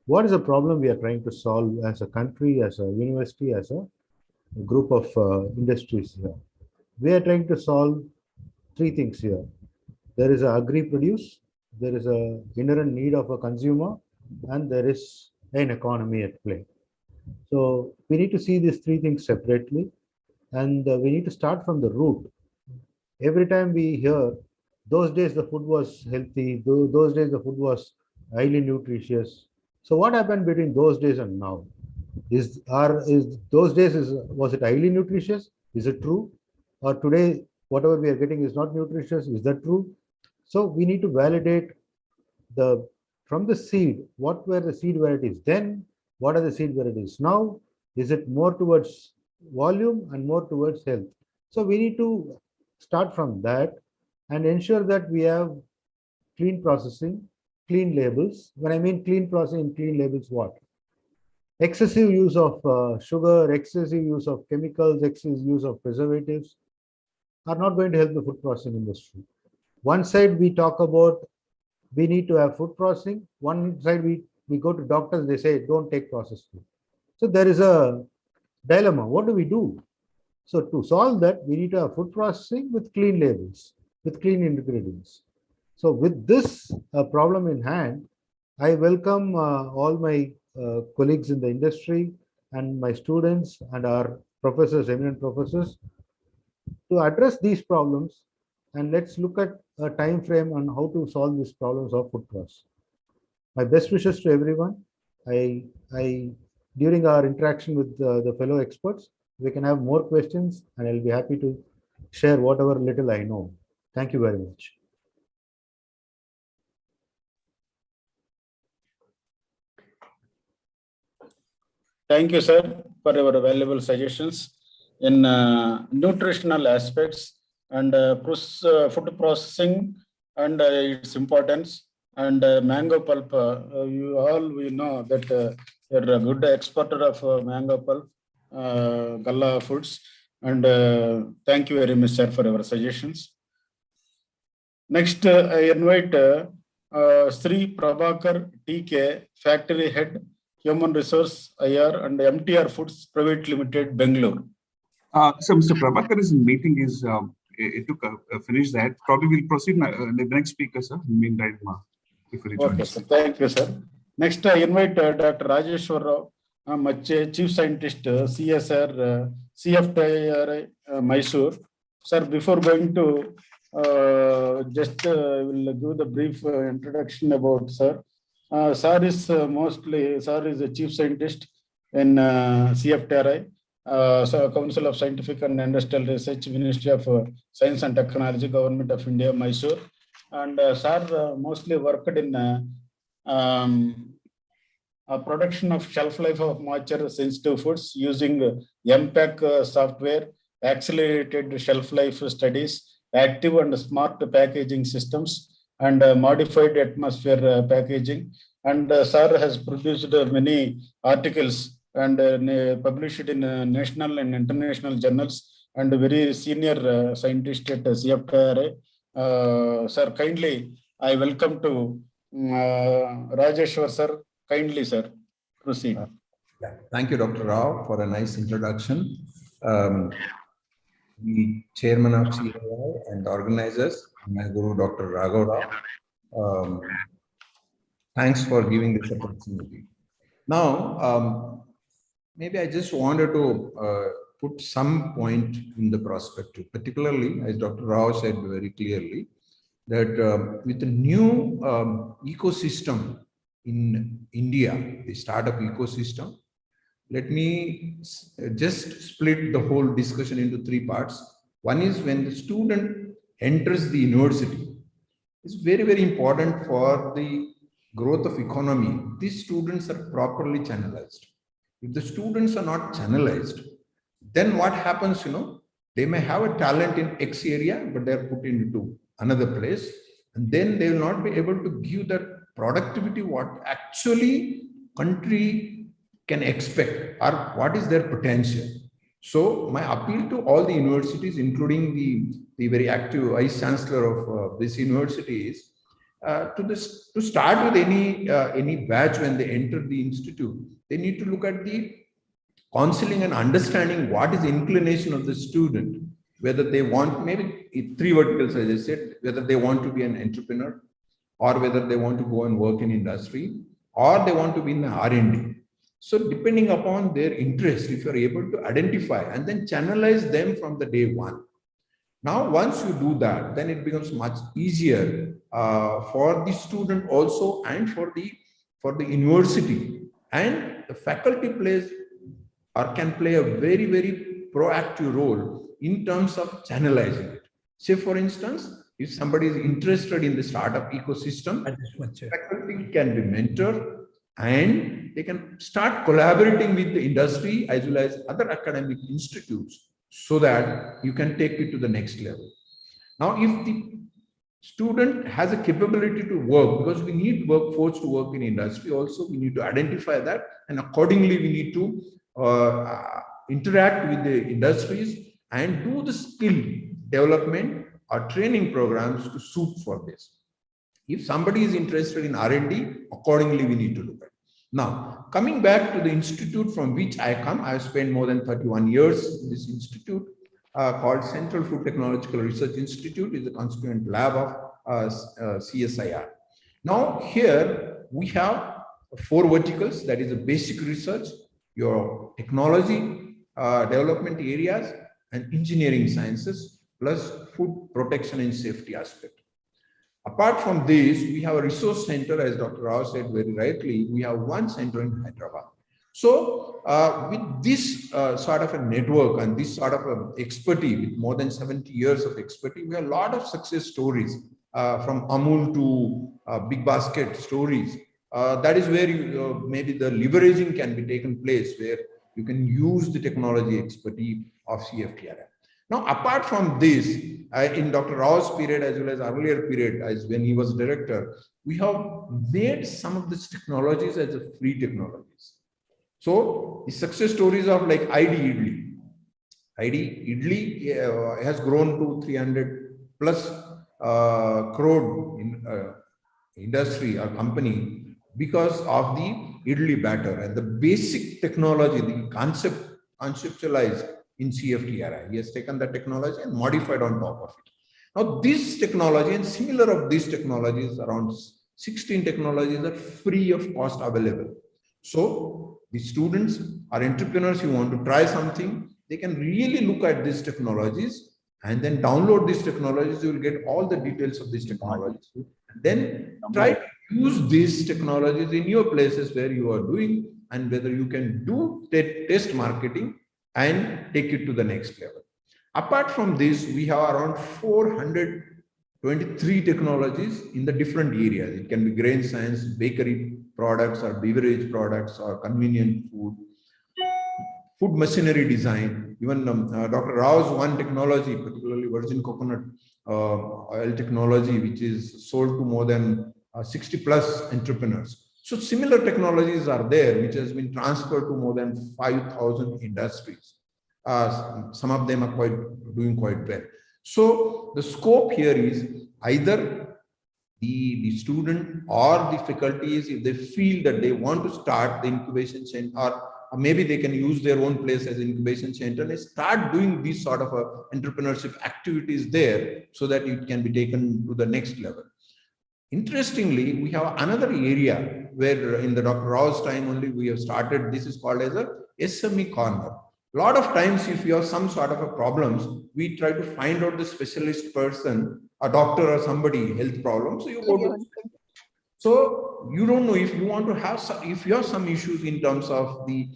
what is the problem we are trying to solve as a country, as a university, as a group of industries here? We are trying to solve 3 things here. There is a agri-produce, there is a inherent need of a consumer, and there is an economy at play. So we need to see these 3 things separately. and we need to start from the root. Every time we hear, those days the food was healthy, those days the food was highly nutritious. So what happened between those days and now? Is those days was it highly nutritious? Is it true? Or today whatever we are getting is not nutritious? Is that true? So we need to validate from the seed, what were the seed varieties then, what are the seed varieties now? Is it more towards volume and more towards health? So we need to start from that and ensure that we have clean processing, clean labels. When I mean clean processing, clean labels, what? Excessive use of sugar, excessive use of chemicals, excessive use of preservatives are not going to help the food processing industry. One side we talk about we need to have food processing. One side we go to doctors, they say don't take processed food. So there is a dilemma. What do we do? So to solve that, we need to have food processing with clean labels, with clean ingredients. So with this problem in hand, I welcome all my colleagues in the industry and my students and our professors, eminent professors, to address these problems, and let's look at a time frame on how to solve these problems of food processing. My best wishes to everyone. During our interaction with the fellow experts, we can have more questions, and I'll be happy to share whatever little I know. Thank you very much. Thank you, sir, for your valuable suggestions in nutritional aspects and food processing and its importance, and mango pulp. We know that you're a good exporter of mango pulp, Galla Foods, and thank you very much, sir, for your suggestions. Next, I invite Sri Prabhakar TK, Factory Head, Human Resource IR and MTR Foods Private Limited, Bangalore. So Mr. Prabhakar is in meeting. It took finish that. Probably we'll proceed the next speaker, sir. Meantime, okay, sir. Thank you, sir. Next, I invite Dr. Rajeshwar Rao Mache, Chief Scientist, CSR, CFTI Mysore. Sir, before going to will give the brief introduction about sir. Sir is a chief scientist in CFTRI, so Council of Scientific and Industrial Research, Ministry of Science and Technology, Government of India, Mysore. And sir mostly worked in production of shelf life of moisture sensitive foods using MPAC software, accelerated shelf life studies, active and smart packaging systems, and modified atmosphere packaging. And sir has produced many articles and published in national and international journals, and very senior scientist at CFTRI. Sir, kindly, I welcome to Rajeshwar sir. Kindly, sir, proceed. Thank you, Dr. Rao, for a nice introduction. The chairman of CII and organizers, my guru, Dr. Raghav Rao. Thanks for giving this opportunity. Now, maybe I just wanted to put some point in the perspective, particularly, as Dr. Rao said very clearly, that with the new ecosystem in India, the startup ecosystem, let me just split the whole discussion into three parts. One is when the student enters the university. It's very, very important for the growth of economy. These students are properly channelized. If the students are not channelized, then what happens, they may have a talent in X area, but they're put into another place. And then they will not be able to give that productivity what actually country can expect or what is their potential. So my appeal to all the universities, including the very active vice chancellor of this university is to start with any batch when they enter the institute, they need to look at the counseling and understanding what is the inclination of the student, whether they want, maybe three verticals, as I said, whether they want to be an entrepreneur, or whether they want to go and work in industry, or they want to be in the R&D. So depending upon their interest, if you're able to identify and then channelize them from the day one. Now, once you do that, then it becomes much easier for the student also and for the university, and the faculty plays or can play a very, very proactive role in terms of channelizing it. Say, for instance, if somebody is interested in the startup ecosystem, faculty can be mentored and they can start collaborating with the industry as well as other academic institutes so that you can take it to the next level. Now, if the student has a capability to work, because we need workforce to work in industry also, we need to identify that, and accordingly we need to interact with the industries and do the skill development or training programs to suit for this. If somebody is interested in R&D, accordingly we need to look at it. Now, coming back to the institute from which I come, I have spent more than 31 years in this institute called Central Food Technological Research Institute. Is a constituent lab of CSII. Now, here we have 4 verticals, that is a basic research, your technology development areas, and engineering sciences, plus food protection and safety aspect. Apart from this, we have a resource center, as Dr. Rao said very rightly, we have 1 center in Hyderabad. So with this sort of a network and this sort of a expertise, with more than 70 years of expertise, we have a lot of success stories from Amul to Big Basket stories. That is where maybe the leveraging can be taken place, where you can use the technology expertise of CFTRI. Now, apart from this, in Dr. Rao's period as well as earlier period, as when he was director, we have made some of these technologies as a free technologies. So the success stories of like ID Idli has grown to 300 plus crore in industry or company because of the Idli batter and the basic technology, the conceptualized in CFTRI. He has taken that technology and modified on top of it. Now, this technology and similar of these technologies, around 16 technologies are free of cost available. So the students or entrepreneurs who want to try something, they can really look at these technologies and then download these technologies. You will get all the details of these technologies. Then try to use these technologies in your places where you are doing, and whether you can do test marketing and take it to the next level. Apart from this, we have around 423 technologies in the different areas. It can be grain science, bakery products, or beverage products, or convenient food, food machinery design. Even Dr. Rao's one technology, particularly virgin coconut oil technology, which is sold to more than 60 plus entrepreneurs. So similar technologies are there, which has been transferred to more than 5,000 industries. Some of them are doing quite well. So the scope here is either the student or the faculties, if they feel that they want to start the incubation center, or maybe they can use their own place as an incubation center and start doing these sort of entrepreneurship activities there, so that it can be taken to the next level. Interestingly, we have another area where in the Dr. Rao's time only we have started. This is called as a SME corner. A lot of times, if you have some sort of a problems, we try to find out the specialist person, a doctor or somebody, health problem. So you go to, so you don't know if you want to have some, if you have some issues in terms of the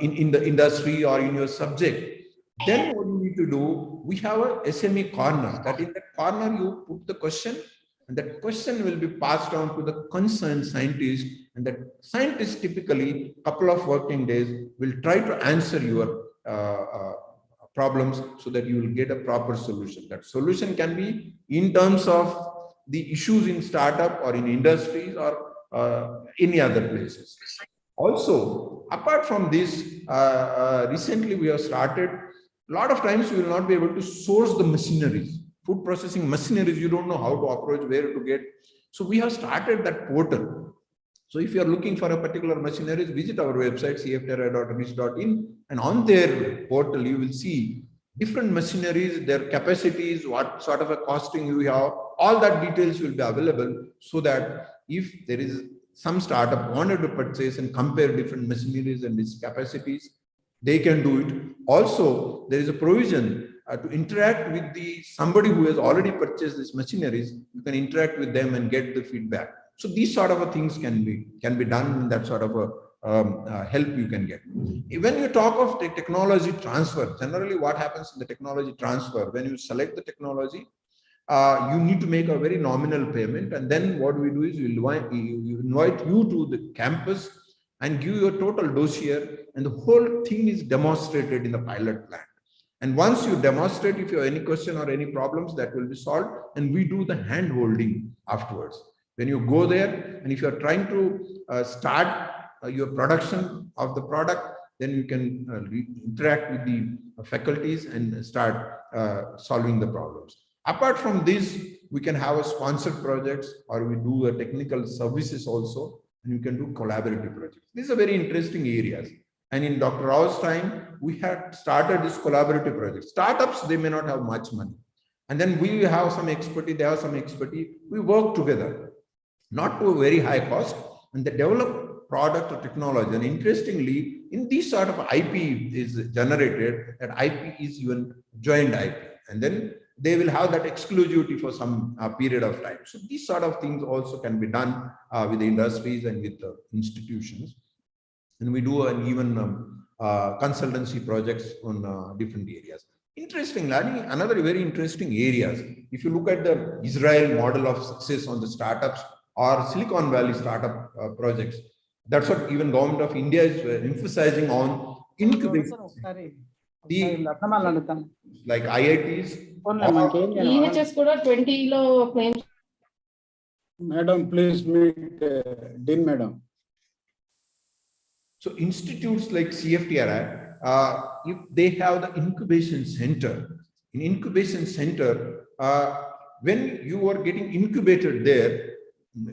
in the industry or in your subject, then what you need to do, we have a SME corner. That in that corner you put the question, and that question will be passed on to the concerned scientist, and that scientist typically a couple of working days will try to answer your problems so that you will get a proper solution. That solution can be in terms of the issues in startup or in industries or any other places. Also, apart from this, recently we have started, a lot of times we will not be able to source the machineries. Food processing machineries, you don't know how to approach, where to get. So we have started that portal. So if you are looking for a particular machineries, visit our website, cftri.reach.in, and on their portal, you will see different machineries, their capacities, what sort of a costing you have, all that details will be available, so that if there is some startup wanted to purchase and compare different machineries and its capacities, they can do it. Also, there is a provision to interact with somebody who has already purchased these machineries. You can interact with them and get the feedback. So these sort of things can be done in that sort of a help you can get. When you talk of the technology transfer, generally what happens in the technology transfer, when you select the technology, you need to make a very nominal payment, and then what we do is we invite you to the campus and give you a total dossier, and the whole thing is demonstrated in the pilot plant. And once you demonstrate, if you have any question or any problems, that will be solved, and we do the hand holding afterwards. When you go there, and if you are trying to start your production of the product, then you can interact with the faculties and start solving the problems. Apart from this, we can have a sponsored projects, or we do a technical services also, and you can do collaborative projects. These are very interesting areas. And in Dr. Rao's time, we had started this collaborative project. Startups, they may not have much money. And then we have some expertise, they have some expertise. We work together, not to a very high cost, and they develop product or technology. And interestingly, in this sort of IP is generated, that IP is even joined IP. And then they will have that exclusivity for some period of time. So these sort of things also can be done with the industries and with the institutions. And we do an even consultancy projects on different areas. Interesting, another very interesting areas. If you look at the Israel model of success on the startups or Silicon Valley startup projects, that's what even government of India is emphasizing on incubation. Like IITs. Madam, please meet Dean Madam. So institutes like CFTRI, if they have the incubation center. In incubation center, when you are getting incubated there,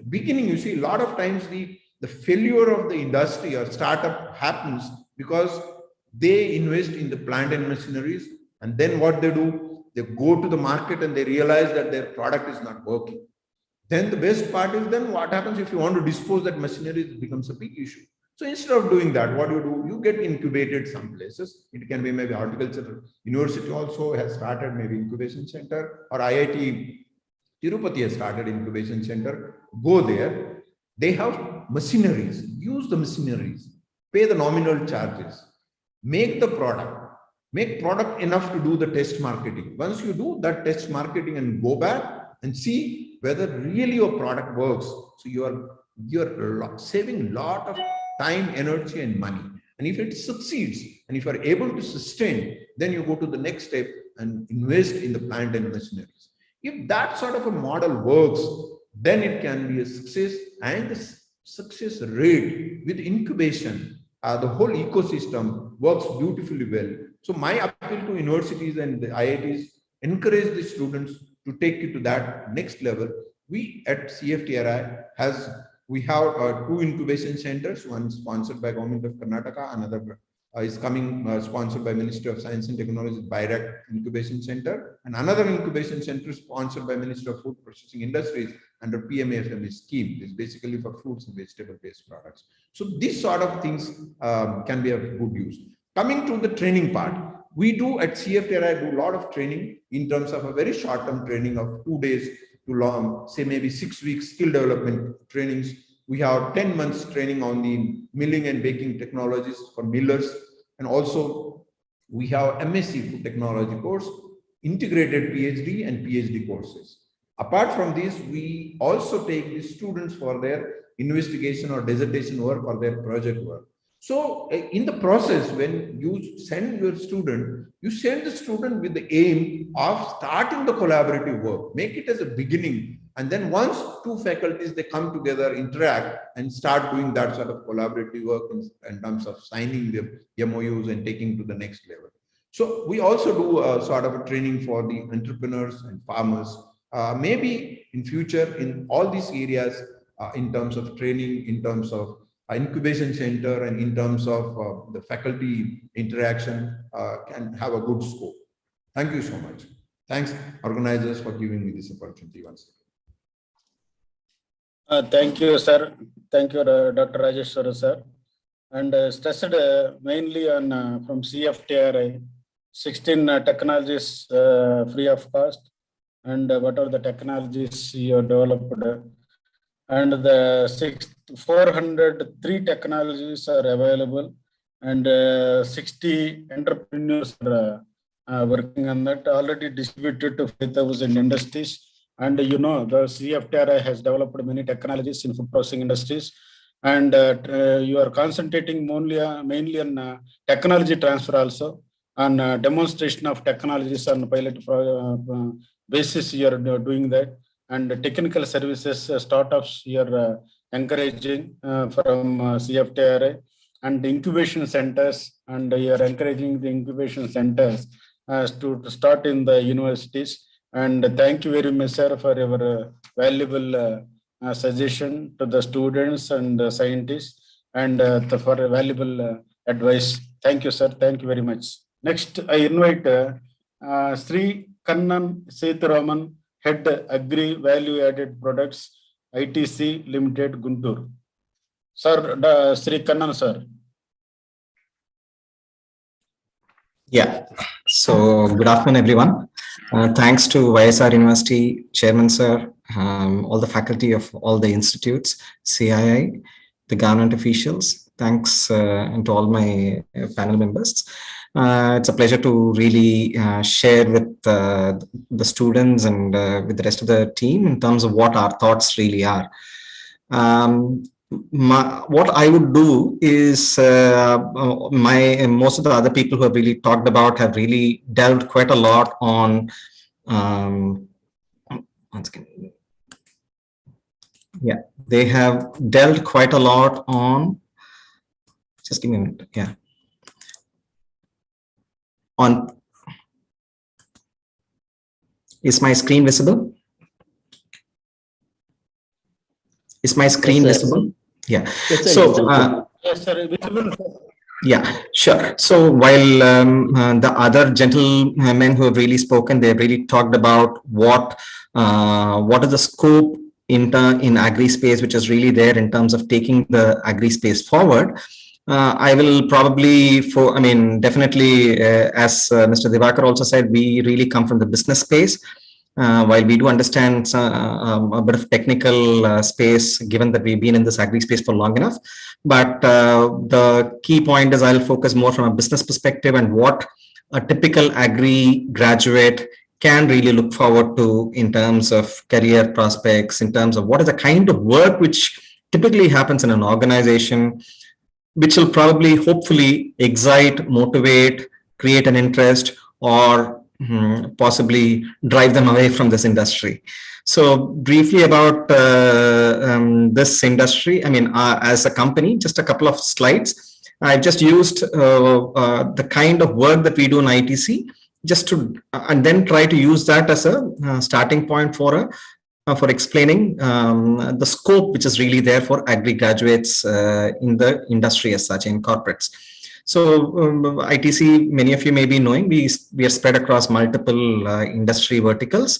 beginning, you see a lot of times the failure of the industry or startup happens because they invest in the plant and machineries, and then what they do, they go to the market and they realize that their product is not working. Then the best part is then what happens if you want to dispose that machinery, it becomes a big issue. So instead of doing that, what do? You get incubated some places. It can be maybe horticulture university also has started maybe incubation center, or IIT Tirupati has started incubation center. Go there. They have machineries. Use the machineries. Pay the nominal charges. Make the product. Make product enough to do the test marketing. Once you do that test marketing and go back and see whether really your product works. So you're saving a lot of time, energy, and money. And if it succeeds, and if you are able to sustain, then you go to the next step and invest in the plant and machineries. If that sort of a model works, then it can be a success, and the success rate with incubation, the whole ecosystem works beautifully well. So my appeal to universities and the IITs, encourage the students to take it to that next level. We at CFTRI we have 2 incubation centers, one sponsored by Government of Karnataka, another is coming sponsored by Ministry of Science and Technology, BIRAC Incubation Center, and another incubation center sponsored by Ministry of Food Processing Industries under PMAFME scheme. Is basically for fruits and vegetable-based products. So these sort of things can be of good use. Coming to the training part, we do at CFTRI do a lot of training in terms of a very short-term training of 2 days to long, say maybe 6 weeks skill development trainings. We have 10 months training on the milling and baking technologies for millers. And also we have MSc food technology course, integrated PhD and PhD courses. Apart from this, we also take the students for their investigation or dissertation work or their project work. So in the process, when you send your student, you send the student with the aim of starting the collaborative work, make it as a beginning. And then once 2 faculties, they come together, interact and start doing that sort of collaborative work in terms of signing the MOUs and taking to the next level. So we also do a sort of a training for the entrepreneurs and farmers, maybe in future in all these areas, in terms of training, in terms of incubation center, and in terms of the faculty interaction can have a good scope. Thank you so much. Thanks organizers for giving me this opportunity once again. Thank you, sir. Thank you, Dr. Rajeshwara, sir. And stressed mainly on from CFTRI, 16 technologies free of cost, and what are the technologies you have developed, and the 403 technologies are available, and 60 entrepreneurs are working on that, already distributed to 5,000 industries. And the CFTRI has developed many technologies in food processing industries, and you are concentrating mainly on technology transfer also, on demonstration of technologies on pilot basis. You are doing that, and technical services startups you are encouraging from CFTRI, and the incubation centers, and you are encouraging the incubation centers to start in the universities. And thank you very much, sir, for your valuable suggestion to the students and scientists, and for a valuable advice. Thank you, sir. Thank you very much. Next, I invite Sri Kannan Sethuraman, Head Agri Value Added Products, ITC Limited, Guntur. Sir, Sri Kannan, sir. Yeah. So good afternoon, everyone. Thanks to YSR University Chairman, sir, all the faculty of all the institutes, CII, the government officials. Thanks and to all my panel members. It's a pleasure to really share with the students and with the rest of the team in terms of what our thoughts really are. What I would do is most of the other people who have really talked about have really delved quite a lot on they have delved quite a lot on, just give me a minute, is my screen visible? Is my screen visible? Yeah. Yes, So, yes, sir. yeah, sure. So while the other gentlemen who have really spoken, they've really talked about what is the scope in agri space, which is really there in terms of taking the agri space forward. I will probably, definitely, as Mr. Divakar also said, we really come from the business space. While we do understand a bit of technical space, given that we've been in this agri space for long enough, but the key point is I'll focus more from a business perspective and what a typical agri graduate can really look forward to in terms of career prospects, in terms of what is the kind of work which typically happens in an organization, which will probably, hopefully, excite, motivate, create an interest, or possibly drive them away from this industry. So briefly about this industry, as a company, just a couple of slides. I've just used the kind of work that we do in ITC just to, and then try to use that as a starting point for explaining the scope which is really there for agri graduates in the industry as such, in corporates. So ITC, many of you may be knowing, we are spread across multiple industry verticals,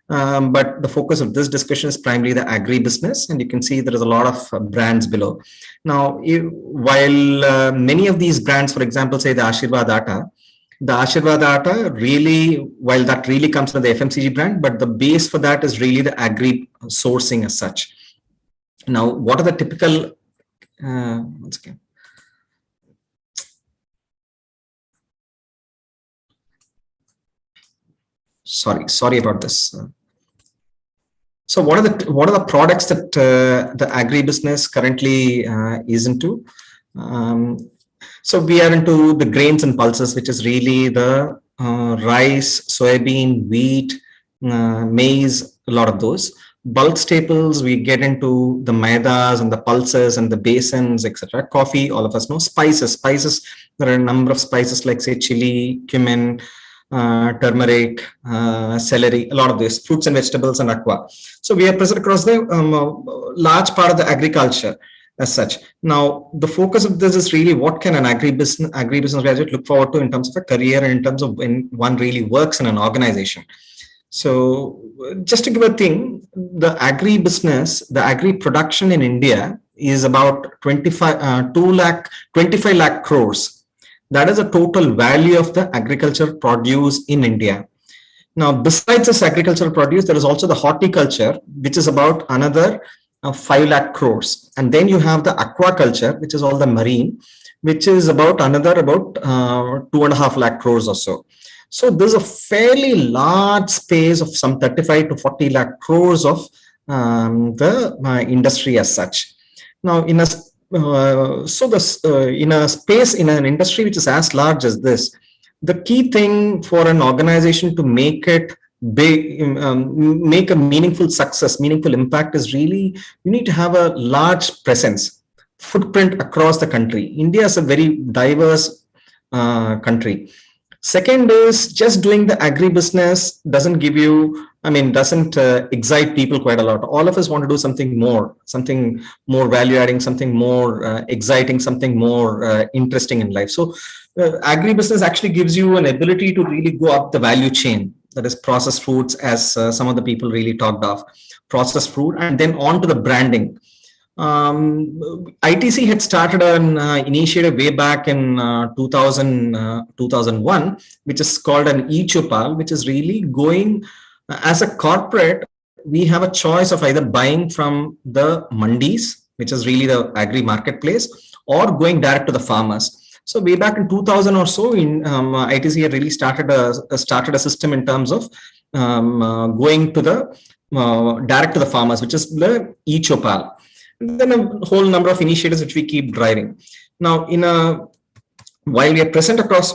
but the focus of this discussion is primarily the agri business, and you can see there is a lot of brands below. Now, while many of these brands, for example, say the Ashirvad Atta really, while that really comes from the FMCG brand, but the base for that is really the agri sourcing as such. Now, what are the typical, once again. Sorry about this. So what are the products that the agri business currently is into? So we are into the grains and pulses, which is really the rice, soybean, wheat, maize, a lot of those. Bulk staples, we get into the maidas and the pulses and the basins, etc. Coffee, all of us know. Spices, there are a number of spices like, say, chili, cumin, turmeric, celery, a lot of this, fruits and vegetables, and aqua. So we are present across the large part of the agriculture as such. Now, the focus of this is really what can an agri business graduate look forward to in terms of a career and in terms of when one really works in an organization. So just to give a thing, the agri business, the agri production in India is about 25 lakh crores. That is the total value of the agriculture produce in India. Now, besides this agricultural produce, there is also the horticulture, which is about another 5 lakh crores. And then you have the aquaculture, which is all the marine, which is about another 2.5 lakh crores or so. So there's a fairly large space of some 35 to 40 lakh crores of the industry as such. Now, in a space in an industry which is as large as this, the key thing for an organization to make it big, make a meaningful success, meaningful impact is really, you need to have a large presence, footprint across the country. India is a very diverse country. Second is just doing the agribusiness doesn't give you, doesn't excite people quite a lot. All of us want to do something more value adding, something more exciting, something more interesting in life. So agribusiness actually gives you an ability to really go up the value chain. That is processed foods, as some of the people really talked of, processed food, and then on to the branding. ITC had started an initiative way back in 2001, which is called an e-Chopal, which is really going as a corporate. We have a choice of either buying from the mandis, which is really the agri marketplace, or going direct to the farmers. So way back in 2000 or so, ITC had really started a system in terms of going to the direct to the farmers, which is the e-Chopal. Then a whole number of initiatives which we keep driving. Now, while we are present across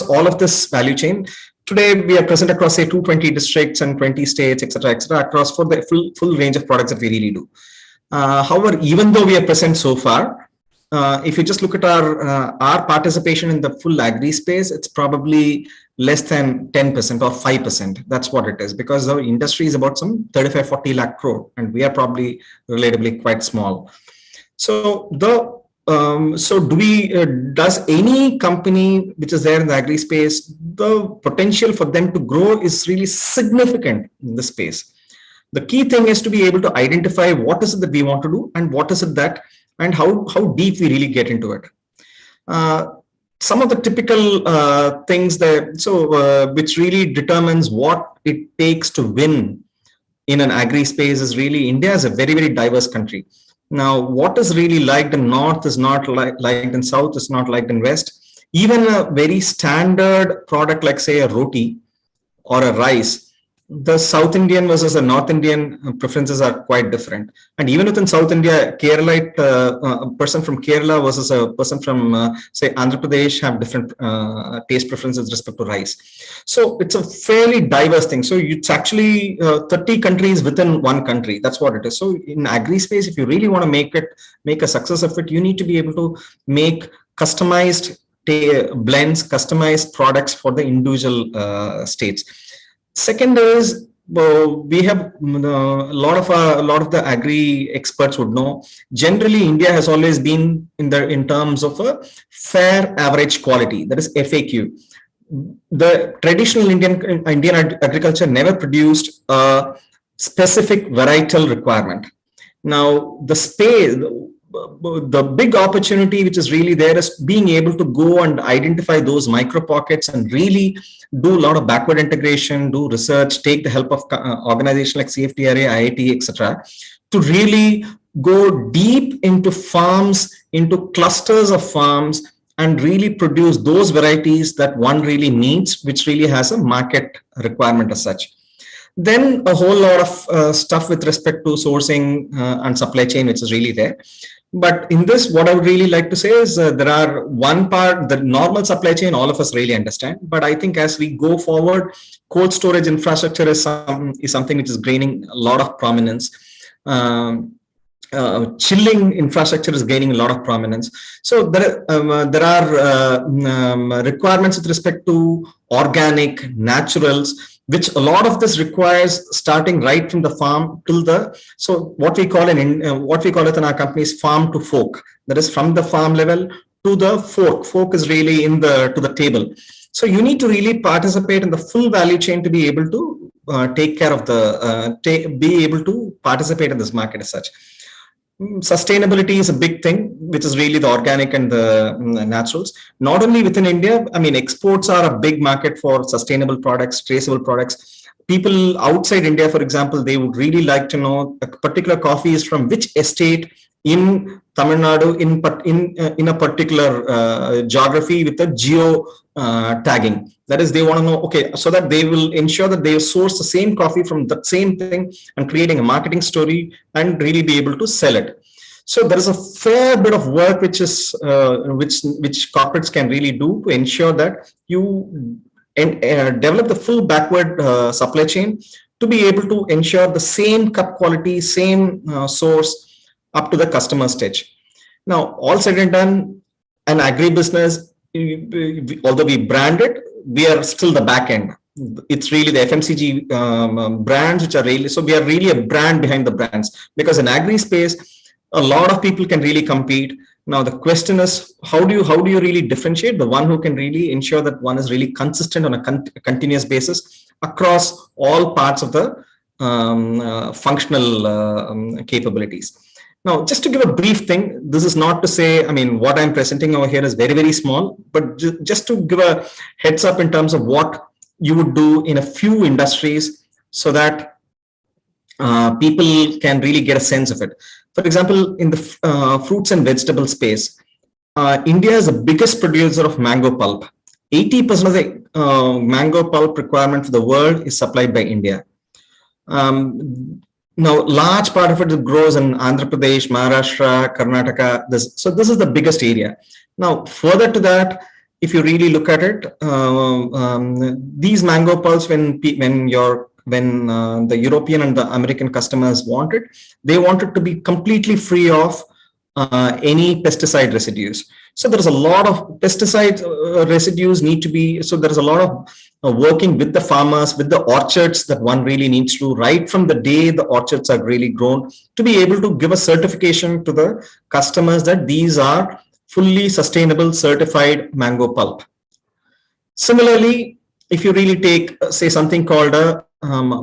all of this value chain, today we are present across say 220 districts and 20 states, etc., across for the full range of products that we really do. However, even though we are present so far, if you just look at our participation in the full agri space, it's probably less than 10% or 5%. That's what it is, because our industry is about some 35-40 lakh crore, and we are probably relatively quite small. So does any company which is there in the agri space, the potential for them to grow is really significant in this space. The key thing is to be able to identify what is it that we want to do, and what is it that, and how deep we really get into it. Some of the typical things which really determines what it takes to win in an agri space is really, India is a very, very diverse country. Now, what is really liked in North is not liked in South, is not liked in West. Even a very standard product like say a roti or a rice, the South Indian versus the North Indian preferences are quite different. And even within South India, Keralite, a person from Kerala versus a person from say Andhra Pradesh have different taste preferences with respect to rice. So it's a fairly diverse thing. So it's actually 30 countries within one country. That's what it is. So in agri space, if you really want to make a success of it, you need to be able to make customized blends, customized products for the individual states. Second is, we have a lot of the agri experts would know. Generally, India has always been in terms of a fair average quality, that is FAQ. The traditional Indian agriculture never produced a specific varietal requirement. Now, the big opportunity which is really there is being able to go and identify those micro pockets and really do a lot of backward integration, do research, take the help of organizations like CFTRA, IIT, etc., to really go deep into farms, into clusters of farms, and really produce those varieties that one really needs, which really has a market requirement as such. Then a whole lot of stuff with respect to sourcing and supply chain, which is really there. But in this, what I would really like to say is there are one part, the normal supply chain, all of us really understand. But I think as we go forward, cold storage infrastructure is something which is gaining a lot of prominence. Chilling infrastructure is gaining a lot of prominence. So there are requirements with respect to organic, naturals, which a lot of this requires starting right from the farm till what we call it in our company is farm to fork. That is from the farm level to the fork. Fork is really to the table. So you need to really participate in the full value chain to be able to take care of the, be able to participate in this market as such. Sustainability is a big thing, which is really the organic and the naturals. Not only within India, I mean, exports are a big market for sustainable products, traceable products. People outside India, for example, they would really like to know a particular coffee is from which estate in Tamil Nadu in a particular geography with a geo tagging. That is, they want to know, okay, so that they will ensure that they source the same coffee from the same thing and creating a marketing story and really be able to sell it. So there is a fair bit of work which is which corporates can really do to ensure that you develop the full backward supply chain to be able to ensure the same cup quality, same source up to the customer stage. Now, all said and done, an agribusiness, although we brand it, we are still the back end. It's really the FMCG brands which are really, so we are really a brand behind the brands, because in agri space, a lot of people can really compete. Now the question is, how do you really differentiate the one who can really ensure that one is really consistent on a continuous basis across all parts of the functional capabilities. Now, just to give a brief thing, this is not to say, I mean, what I'm presenting over here is very, very small, but just to give a heads up in terms of what you would do in a few industries so that people can really get a sense of it. For example, in the fruits and vegetable space, India is the biggest producer of mango pulp. 80% of the mango pulp requirement for the world is supplied by India. Now, large part of it grows in Andhra Pradesh, Maharashtra, Karnataka. So this is the biggest area. Now, further to that, if you really look at it, these mango pulps, when the European and the American customers want it, they want it to be completely free of any pesticide residues. So there's a lot of pesticide residues need to be, so there's a lot of working with the farmers, with the orchards that one really needs to, right from the day the orchards are really grown, to be able to give a certification to the customers that these are fully sustainable certified mango pulp. Similarly, if you really take, say, something called a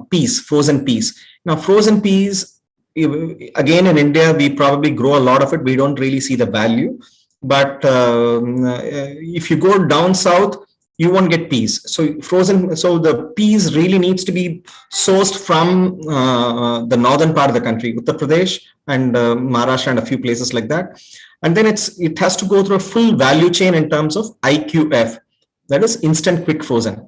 peas, frozen peas. Now, frozen peas, again, in India, we probably grow a lot of it. We don't really see the value. But if you go down south, you won't get peas. So frozen, so the peas really needs to be sourced from the northern part of the country, Uttar Pradesh and Maharashtra and a few places like that. And then it has to go through a full value chain in terms of IQF, that is instant quick frozen.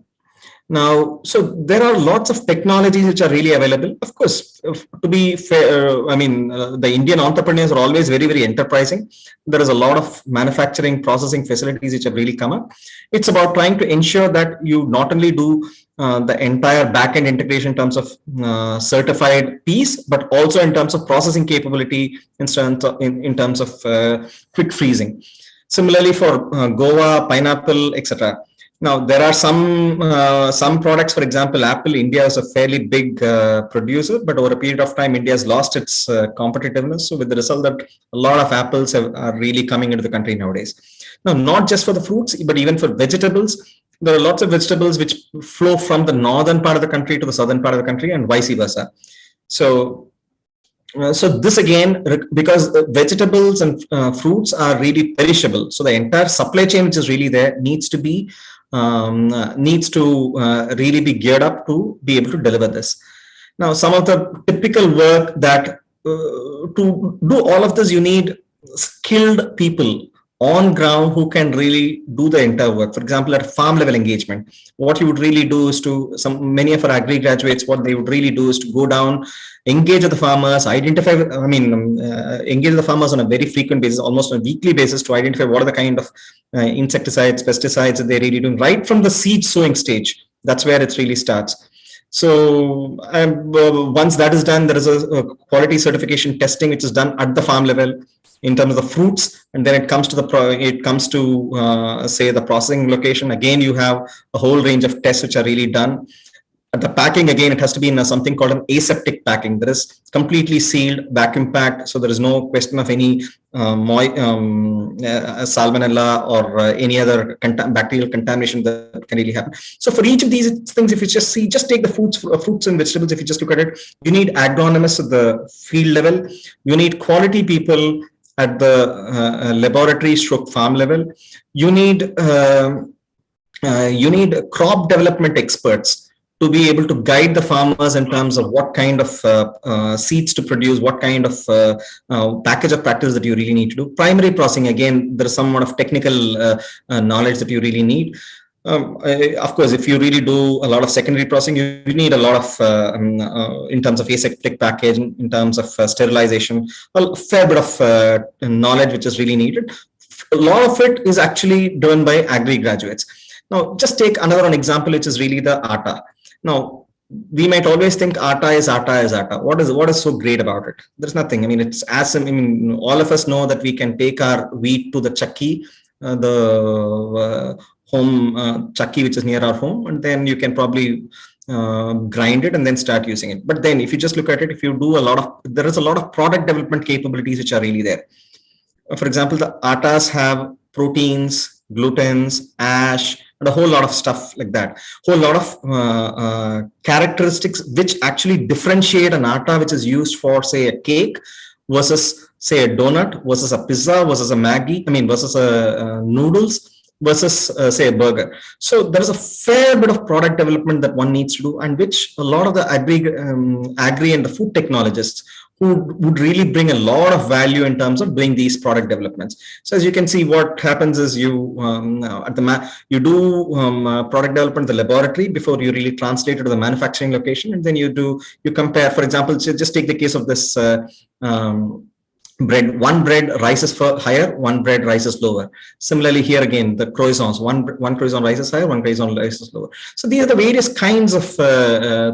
Now, so there are lots of technologies which are really available. Of course, to be fair, I mean, the Indian entrepreneurs are always very, very enterprising. There is a lot of manufacturing processing facilities which have really come up. It's about trying to ensure that you not only do the entire back-end integration in terms of certified piece, but also in terms of processing capability in terms of quick freezing. Similarly for guava, pineapple, etc. Now, there are some products, for example, Apple, India is a fairly big producer, but over a period of time, India has lost its competitiveness. So with the result that a lot of apples are really coming into the country nowadays. Now, not just for the fruits, but even for vegetables, there are lots of vegetables which flow from the northern part of the country to the southern part of the country and vice versa. So this again, because vegetables and fruits are really perishable. So the entire supply chain which is really there needs to really be geared up to be able to deliver this. Now, some of the typical work that to do all of this, you need skilled people on ground who can really do the entire work. For example, at farm level engagement, what you would really do is many of our agri graduates, what they would really do is to go down, engage with the farmers, identify, engage the farmers on a very frequent basis, almost on a weekly basis, to identify what are the kind of insecticides, pesticides that they're really doing right from the seed sowing stage. That's where it really starts. So once that is done, there is a quality certification testing which is done at the farm level in terms of the fruits, and then it comes to say the processing location. Again, you have a whole range of tests which are really done. the packing, again, it has to be in something called an aseptic packing. That is completely sealed, vacuum packed, so there is no question of any salmonella or any other bacterial contamination that can really happen. So for each of these things, if you just see, just take the fruits and vegetables, if you just look at it, you need agronomists at the field level, you need quality people at the laboratory / farm level, you need crop development experts to be able to guide the farmers in terms of what kind of seeds to produce, what kind of package of practice that you really need to do. Primary processing, again, there is some amount of technical knowledge that you really need. Of course, if you really do a lot of secondary processing, you need a lot of, in terms of aseptic packaging, in terms of sterilization, a fair bit of knowledge which is really needed. A lot of it is actually done by agri graduates. Now, just take another one example, which is really the atta. Now, we might always think atta is atta. What is so great about it? There's nothing. I mean, it's as, I mean, all of us know that we can take our wheat to the chakki, the home chakki, which is near our home, and then you can probably grind it and then start using it. But then if you just look at it, if you do there is a lot of product development capabilities which are really there. For example, the attas have proteins, glutens, ash, and a whole lot of stuff like that. Whole lot of characteristics which actually differentiate an atta which is used for, say, a cake versus, say, a donut versus a pizza versus a Maggi, versus a noodles versus, say, a burger. So there is a fair bit of product development that one needs to do, and which a lot of the agri and the food technologists who would really bring a lot of value in terms of doing these product developments. So as you can see, what happens is you do product development in the laboratory before you really translate it to the manufacturing location, and then you compare. For example, just take the case of this bread. One bread rises higher, one bread rises lower. Similarly, here again, the croissants, one croissant rises higher, one croissant rises lower. So these are the various kinds of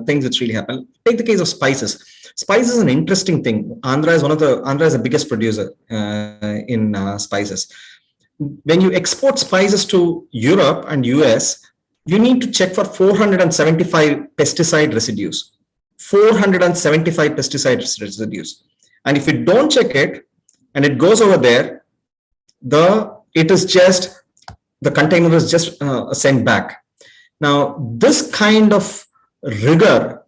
things that really happen. Take the case of spices. Spice is an interesting thing. Andhra is the biggest producer in spices. When you export spices to Europe and US, you need to check for 475 pesticide residues. 475 pesticide residues. And if you don't check it and it goes over there, the container is just sent back. Now, this kind of rigor,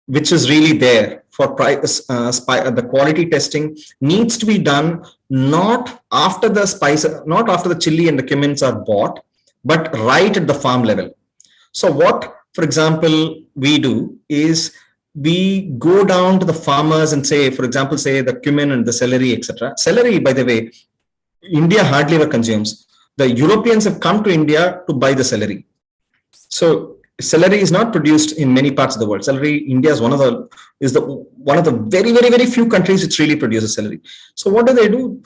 which is really there for the quality testing, needs to be done not after the chili and the cummins are bought, but right at the farm level. So what, for example, we do is we go down to the farmers and say, for example, say the cumin and the celery, etc. Celery, by the way, India hardly ever consumes. The Europeans have come to India to buy the celery. So celery is not produced in many parts of the world. Celery, India is one of the very, very, very few countries which really produces celery. So what do they do?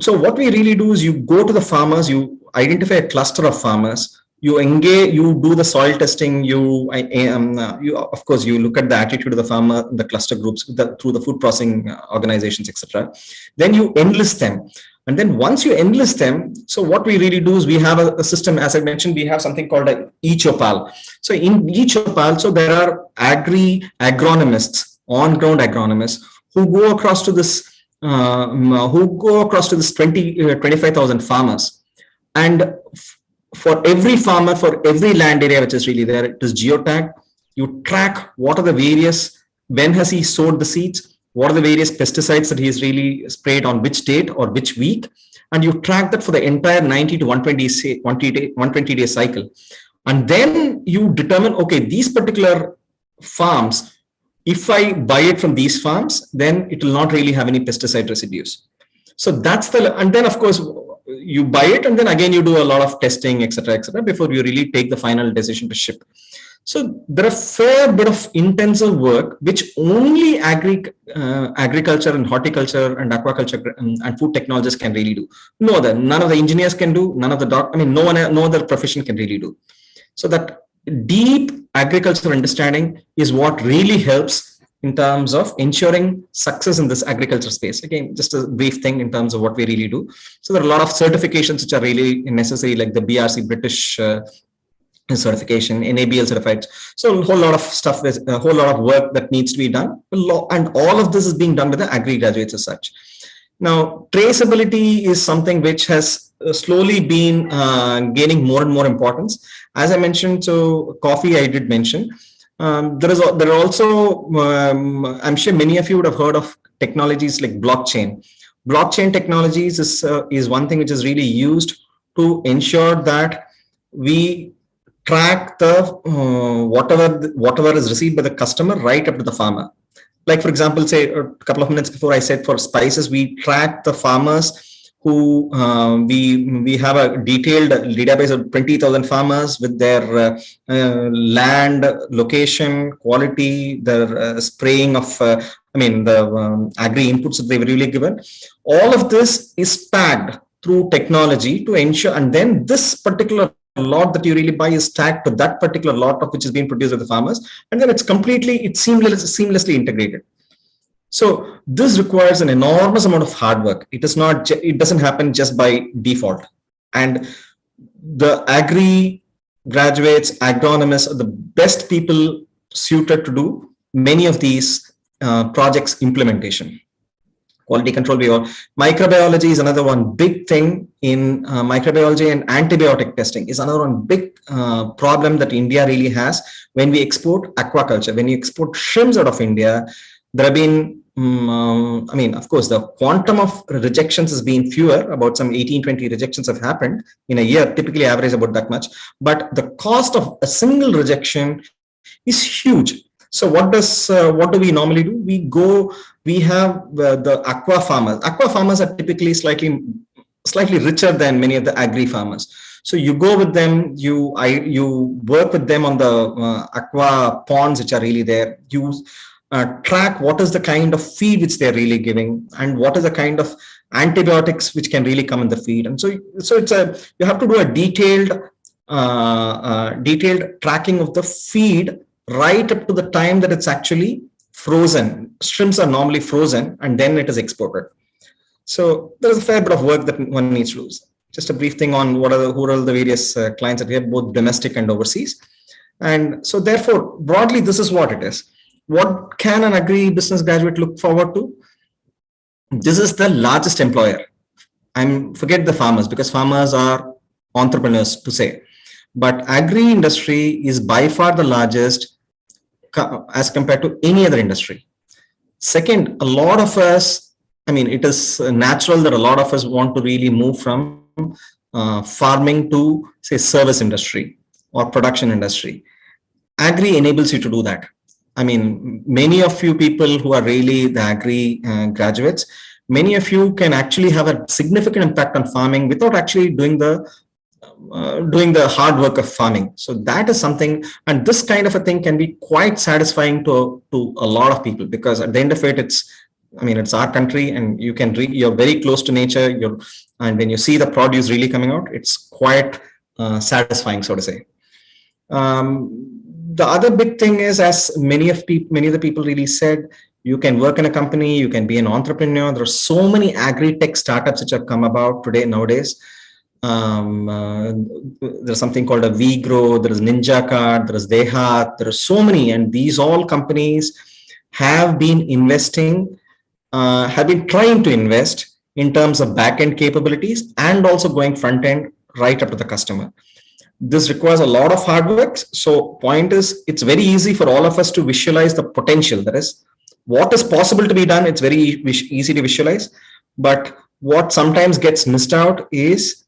So what we really do is you go to the farmers, you identify a cluster of farmers, you engage, you do the soil testing, you of course you look at the attitude of the farmer, the cluster groups through the food processing organizations, etc. Then you enlist them. And then once you enlist them, so what we really do is we have a system, as I mentioned, we have something called a e-Chopal. So in e-Chopal, so there are agronomists, on-ground agronomists who go across to this 25,000 farmers. And for every farmer, for every land area which is really there, it is geotagged. You track what are the various, when has he sowed the seeds, what are the various pesticides that he's really sprayed on which date or which week, and you track that for the entire 90 to 120 day cycle. And then you determine, okay, these particular farms, if I buy it from these farms, then it will not really have any pesticide residues. So that's and then of course, you buy it and then again you do a lot of testing, etc., before you really take the final decision to ship. So there are a fair bit of intensive work which only agriculture and horticulture and aquaculture and food technologists can really do. None of the engineers can do, no other profession can really do. So that deep agricultural understanding is what really helps in terms of ensuring success in this agriculture space. Again, just a brief thing in terms of what we really do. So there are a lot of certifications which are really necessary, like the BRC British certification, NABL certified. So a whole lot of stuff, is a whole lot of work that needs to be done. And all of this is being done with the agri graduates as such. Now, traceability is something which has slowly been gaining more and more importance. As I mentioned, so coffee I did mention. There are also, I'm sure many of you would have heard of technologies like blockchain. Blockchain technologies is one thing which is really used to ensure that we track the whatever is received by the customer right up to the farmer. Like, for example, say a couple of minutes before I said for spices, we track the farmers who we have a detailed database of 20,000 farmers with their land, location, quality, their spraying of, the agri inputs that they've really given. All of this is tagged through technology to ensure, and then this particular lot that you really buy is tagged to that particular lot of which is being produced by the farmers, and then it's seamlessly integrated. So this requires an enormous amount of hard work. It doesn't happen just by default. And the agri graduates, agronomists are the best people suited to do many of these projects implementation. Quality control, microbiology is another one big thing in microbiology, and antibiotic testing is another one big problem that India really has when we export aquaculture. When you export shrimps out of India, there have been, of course, the quantum of rejections has been fewer, about some 18-20 rejections have happened in a year, typically average about that much. But the cost of a single rejection is huge. So what do we normally do? We have the aqua farmers. Aqua farmers are typically slightly richer than many of the agri farmers. So you go with them, you work with them on the aqua ponds which are really there. You track what is the kind of feed which they're really giving, and what is the kind of antibiotics which can really come in the feed. And so it's you have to do a detailed tracking of the feed right up to the time that it's actually frozen. Shrimps are normally frozen and then it is exported. So there's a fair bit of work that one needs to do. Just a brief thing on who are the various clients that we have, both domestic and overseas. And so therefore, broadly, this is what it is. What can an agri-business graduate look forward to? This is the largest employer. Forget the farmers, because farmers are entrepreneurs to say. But agri industry is by far the largest as compared to any other industry. Second, a lot of us, it is natural that a lot of us want to really move from farming to, say, service industry or production industry. Agri enables you to do that. Many of you people who are really the agri graduates, many of you can actually have a significant impact on farming without actually doing the hard work of farming. So that is something, and this kind of a thing can be quite satisfying to a lot of people, because at the end of it, it's our country, and you're very close to nature. And when you see the produce really coming out, it's quite satisfying, so to say. The other big thing is, as many of the people really said, you can work in a company, you can be an entrepreneur. There are so many agri-tech startups which have come about nowadays. There's something called a VGrow, there is Ninja Card, there is Dehat, there are so many, and these all companies have been investing, have been trying to invest in terms of back-end capabilities and also going front-end right up to the customer. This requires a lot of hard work. So point is, it's very easy for all of us to visualize the potential. That is, what is possible to be done, it's very easy to visualize. But what sometimes gets missed out is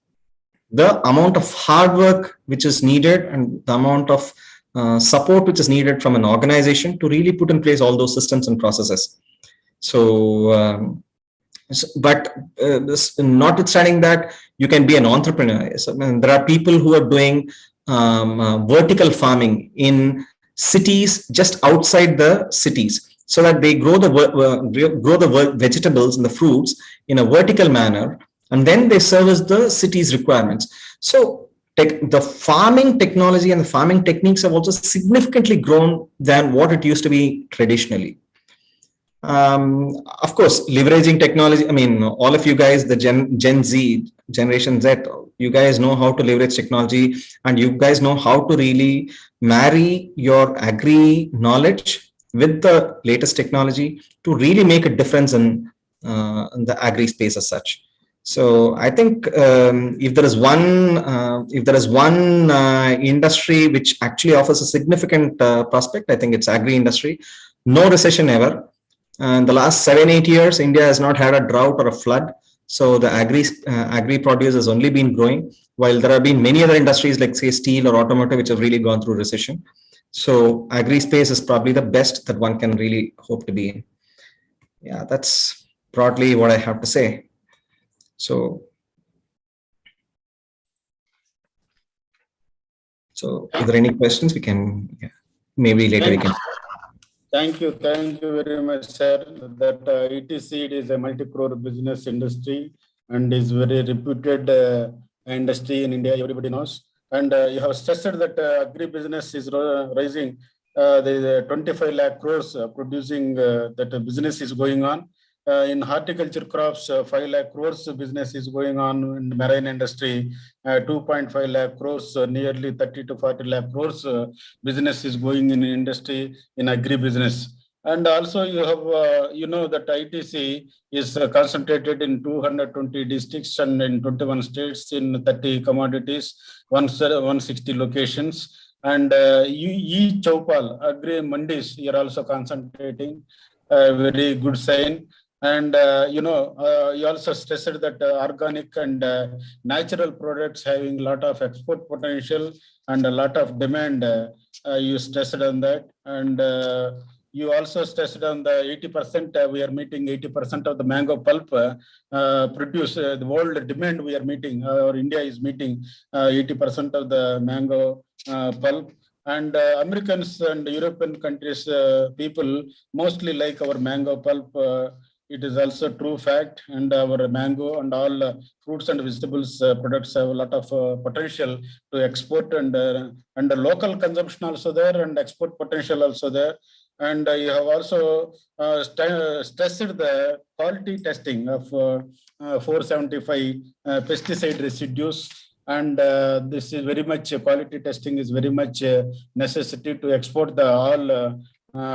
the amount of hard work which is needed and the amount of support which is needed from an organization to really put in place all those systems and processes. So, notwithstanding that, you can be an entrepreneur. So, there are people who are doing vertical farming in cities just outside the cities, so that they grow the vegetables and the fruits in a vertical manner, and then they service the city's requirements. So the farming technology and the farming techniques have also significantly grown than what it used to be traditionally. Of course, leveraging technology. I mean, all of you guys, the Gen Z, Generation Z, you guys know how to leverage technology, and you guys know how to really marry your agri knowledge with the latest technology to really make a difference in the agri space as such. So I think if there is one industry which actually offers a significant prospect, I think it's agri industry. No recession ever. And the last 7-8 years, India has not had a drought or a flood. So the agri produce has only been growing, while there have been many other industries like say steel or automotive, which have really gone through recession. So agri space is probably the best that one can really hope to be in. Yeah, that's broadly what I have to say. So if there are any questions, we can, maybe later we can. Thank you very much, sir. That ETC, it is a multi-crore business industry and is very reputed industry in India, everybody knows. And you have stressed that agri-business is rising. There is 25 lakh crores producing that business is going on. In horticulture crops, 5 lakh crores business is going on in marine industry, 2.5 lakh crores, nearly 30 to 40 lakh crores business is going in industry in agri business. And also you have, you know that ITC is concentrated in 220 districts and in 21 states in 30 commodities, 160 locations. And Chowpal, agri mandis, you are also concentrating, very good sign. And you also stressed that organic and natural products having a lot of export potential and a lot of demand. You stressed on that, and you also stressed on the 80%. We are meeting 80% of the mango pulp produce. The world demand we are meeting, or India is meeting 80% of the mango pulp. And Americans and European countries people mostly like our mango pulp. It is also true fact, and our mango and all fruits and vegetables products have a lot of potential to export, and the local consumption also there, and export potential also there. And you have also stressed the quality testing of 475 pesticide residues. And this is very much quality testing is very much necessity to export the all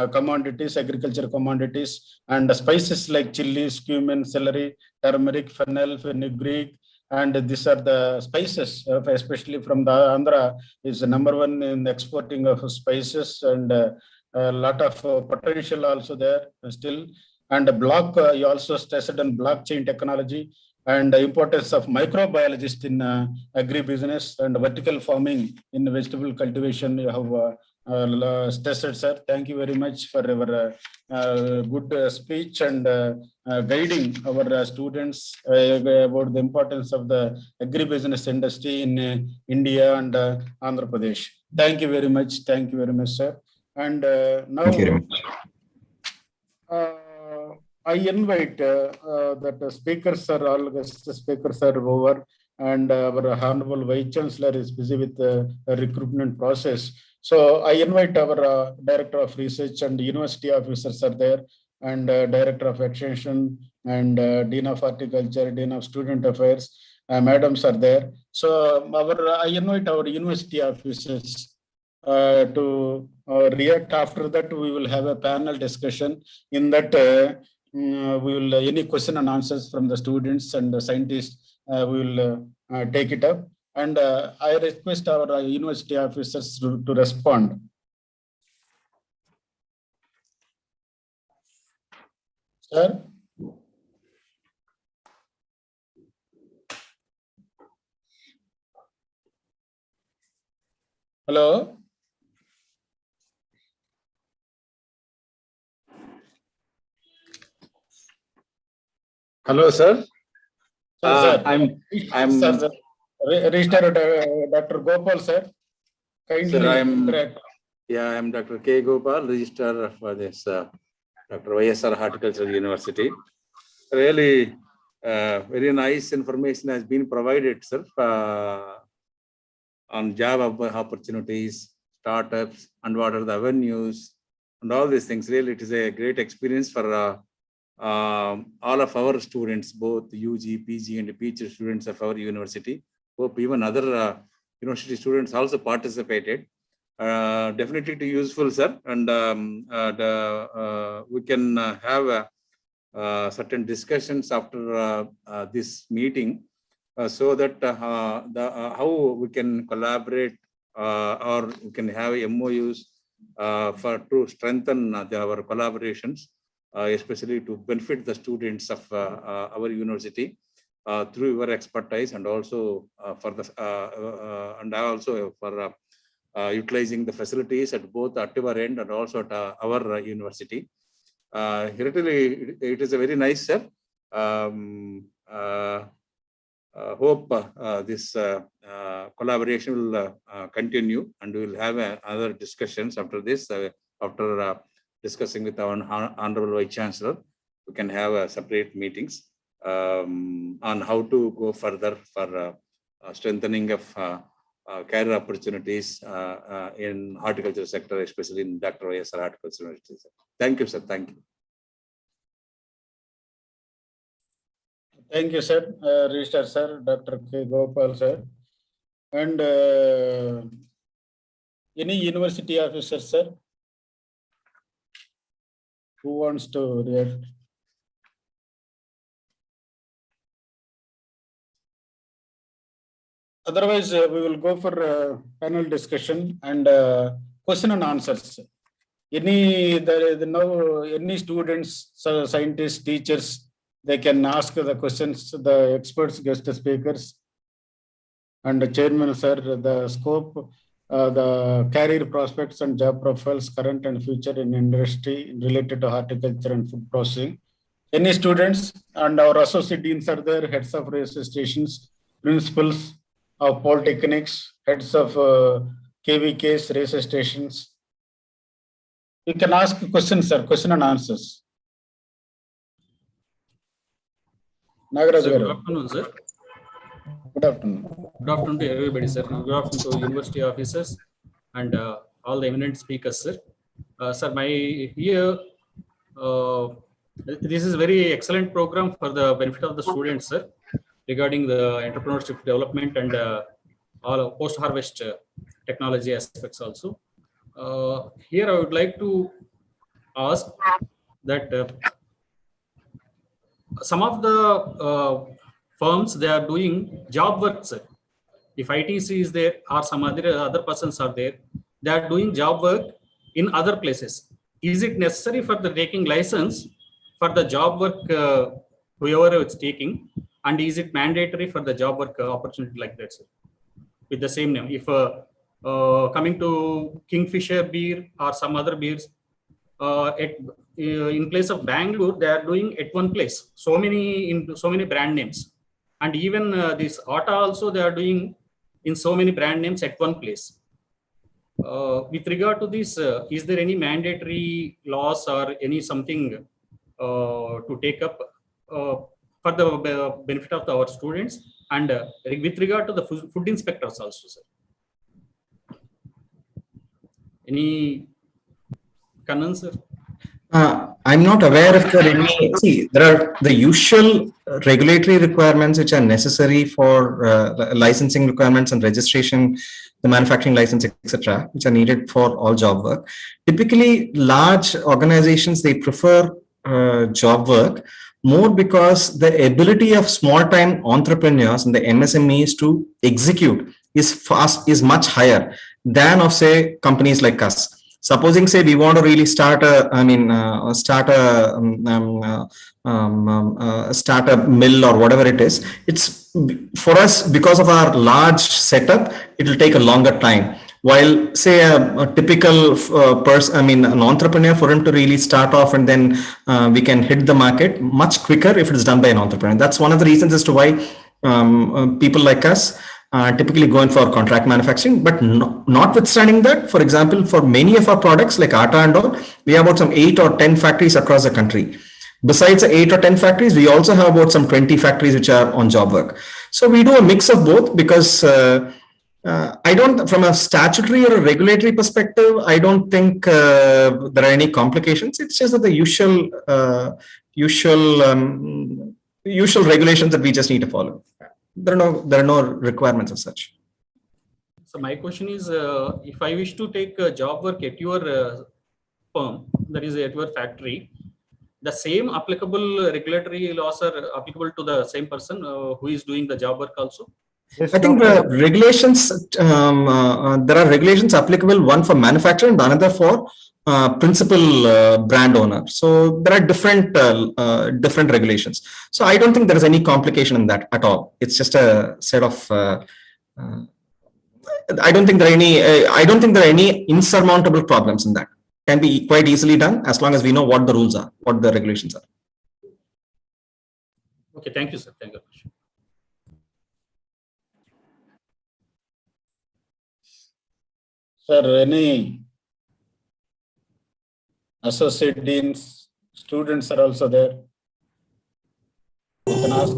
commodities, agriculture commodities, and the spices like chilies, cumin, celery, turmeric, fennel, fenugreek, and these are the spices, especially from the Andhra is number one in exporting of spices, and a lot of potential also there still. And you also stressed on blockchain technology and the importance of microbiologist in agri-business and vertical farming in vegetable cultivation. You have stressed, sir. Thank you very much for your good speech and guiding our students about the importance of the agri-business industry in India and Andhra Pradesh. Thank you very much. Thank you very much, sir. And now I invite that the speakers are all guest speakers are over, and our Honorable Vice Chancellor is busy with the recruitment process. So I invite our Director of Research and University officers are there, and Director of Extension and Dean of Horticulture, Dean of Student Affairs, madams are there. So I invite our university officers to react. After that, we will have a panel discussion. In that, we will any question and answers from the students and the scientists. We will take it up. And I request our university officers to respond. Sir? Hello? Hello, sir. Sir. I'm Sir, Registrar Dr. Gopal, sir. Kindly sir, interact. I'm Dr. K. Gopal, Registrar for this Dr. YSR Horticultural University. Really, very nice information has been provided, sir, on job opportunities, startups, and what are the avenues, and all these things. Really, it is a great experience for all of our students, both UG, PG, and PhD students of our university. Hope even other university students also participated. Definitely useful, sir. And we can have certain discussions after this meeting so that how we can collaborate or we can have MOUs to strengthen our collaborations, especially to benefit the students of our university through your expertise, and also for the utilizing the facilities at both at our end and also at our university. Really, it is a very nice, sir. Hope this collaboration will continue, and we will have other discussions after this. After discussing with our Honorable Vice Chancellor, we can have separate meetings on how to go further for strengthening of career opportunities in horticulture sector, especially in Dr. YSR Horticulture University. Thank you, sir. Thank you. Thank you, sir. Registrar sir, Dr. K. Gopal sir, and any university officer, sir, who wants to react? Otherwise, we will go for panel discussion and question and answers. Any students, scientists, teachers, they can ask the questions, the experts, guest speakers, and the chairman, sir, the scope, the career prospects and job profiles, current and future in industry related to horticulture and food processing. Any students and our associate deans are there, heads of research stations, principals of polytechnics, heads of KVKs, research stations. You can ask questions, sir, question and answers. Nagaraj Good afternoon, sir. Good afternoon. Good afternoon to everybody, sir. Good afternoon to university officers and all the eminent speakers, sir. Sir, this is a very excellent program for the benefit of the students, sir, regarding the entrepreneurship development and all post-harvest technology aspects also. Here, I would like to ask that some of the firms, they are doing job work, sir. If ITC is there or some other persons are there, they are doing job work in other places. Is it necessary for the taking license for the job work whoever is taking, and is it mandatory for the job work opportunity like that, sir, with the same name? If coming to Kingfisher beer or some other beers, in place of Bangalore, they are doing at one place so many brand names, and even this Atta also they are doing in so many brand names at one place. With regard to this, is there any mandatory laws or any something to take up for the benefit of our students, and with regard to the food inspectors also, sir? Any comments, sir? I'm not aware if there are any. See, there are the usual regulatory requirements which are necessary for licensing requirements and registration, the manufacturing license, etc., which are needed for all job work. Typically, large organizations, they prefer job work more because the ability of small-time entrepreneurs and the MSMEs to execute is much higher than of, say, companies like us. Supposing, say, we want to really start a mill or whatever it is. It's for us, because of our large setup, it will take a longer time. While, say, a typical an entrepreneur, for him to really start off and then we can hit the market much quicker if it is done by an entrepreneur. That's one of the reasons as to why people like us typically going for contract manufacturing. But notwithstanding that, for example, for many of our products like Atta and all, we have about some 8 or 10 factories across the country. Besides the 8 or 10 factories, we also have about some 20 factories which are on job work. So we do a mix of both because I don't, from a statutory or a regulatory perspective, I don't think there are any complications. It's just that the usual regulations that we just need to follow. There are no requirements as such. So my question is, if I wish to take job work at your firm, that is at your factory, the same applicable regulatory laws are applicable to the same person who is doing the job work also? I think the regulations, there are regulations applicable, one for manufacturer and another for principal brand owner. So there are different regulations. So I don't think there is any complication in that at all. It's just a set of, I don't think there are any insurmountable problems in that. Can be quite easily done as long as we know what the rules are, what the regulations are. Okay, thank you, sir. Thank you. Sir, any associate deans, students are also there? You can ask.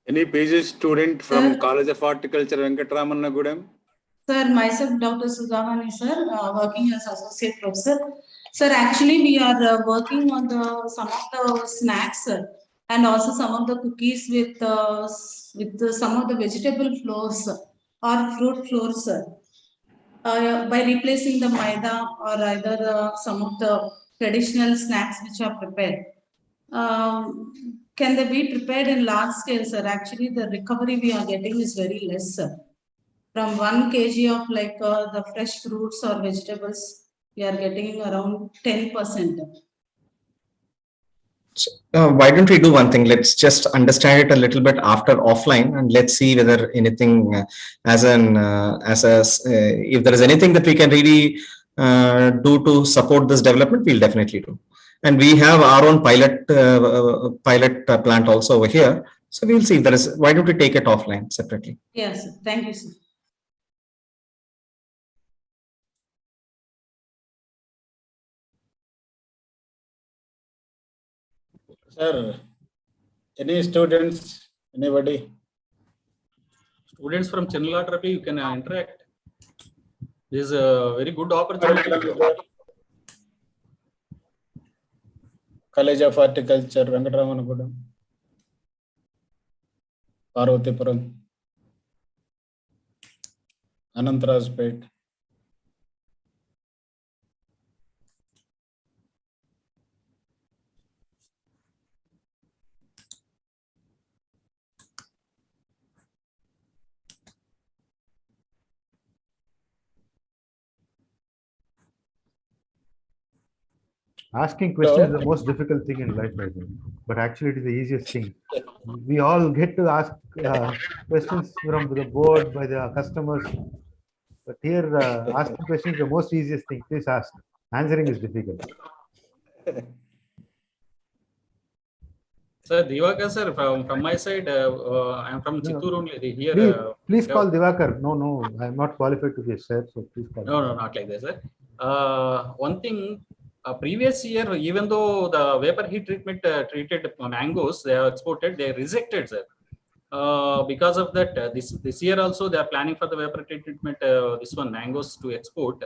Any PG student from College of Horticulture, Venkatramanagudam? Sir, myself, Dr. Sudhavani, sir, working as associate professor. Sir, actually, we are working on some of the snacks, sir, and also some of the cookies with some of the vegetable flours or fruit flours, sir. By replacing the maida or either some of the traditional snacks which are prepared. Can they be prepared in large scale, sir? Actually, the recovery we are getting is very less, sir. From 1 kg of like the fresh fruits or vegetables, we are getting around 10%. Why don't we do one thing? Let's just understand it a little bit after offline, and let's see whether anything if there is anything that we can really do to support this development, we'll definitely do. And we have our own pilot plant also over here. So we'll see if there is, why don't we take it offline separately? Yes, sir. Thank you, sir. Sir, any students, anybody? Students from Chennala Trapi, you can interact. This is a very good opportunity. College of Horticulture, Venkatramanagudam, Parvatipuram, Anantarajpet. Asking questions is the most difficult thing in life, I think. But actually, it is the easiest thing. We all get to ask questions from the board by the customers. But here, asking questions is the most easiest thing. Please ask. Answering is difficult. Sir, Divakar, sir, from my side, I am from Chittoor only. Here, please call Divakar. No, I am not qualified to be a sir, so please call. No, not like that, sir. One thing. Previous year, even though the vapor heat treatment treated mangoes, they are exported, they rejected, sir. Because of that, this year also they are planning for the vapor treatment, mangoes to export.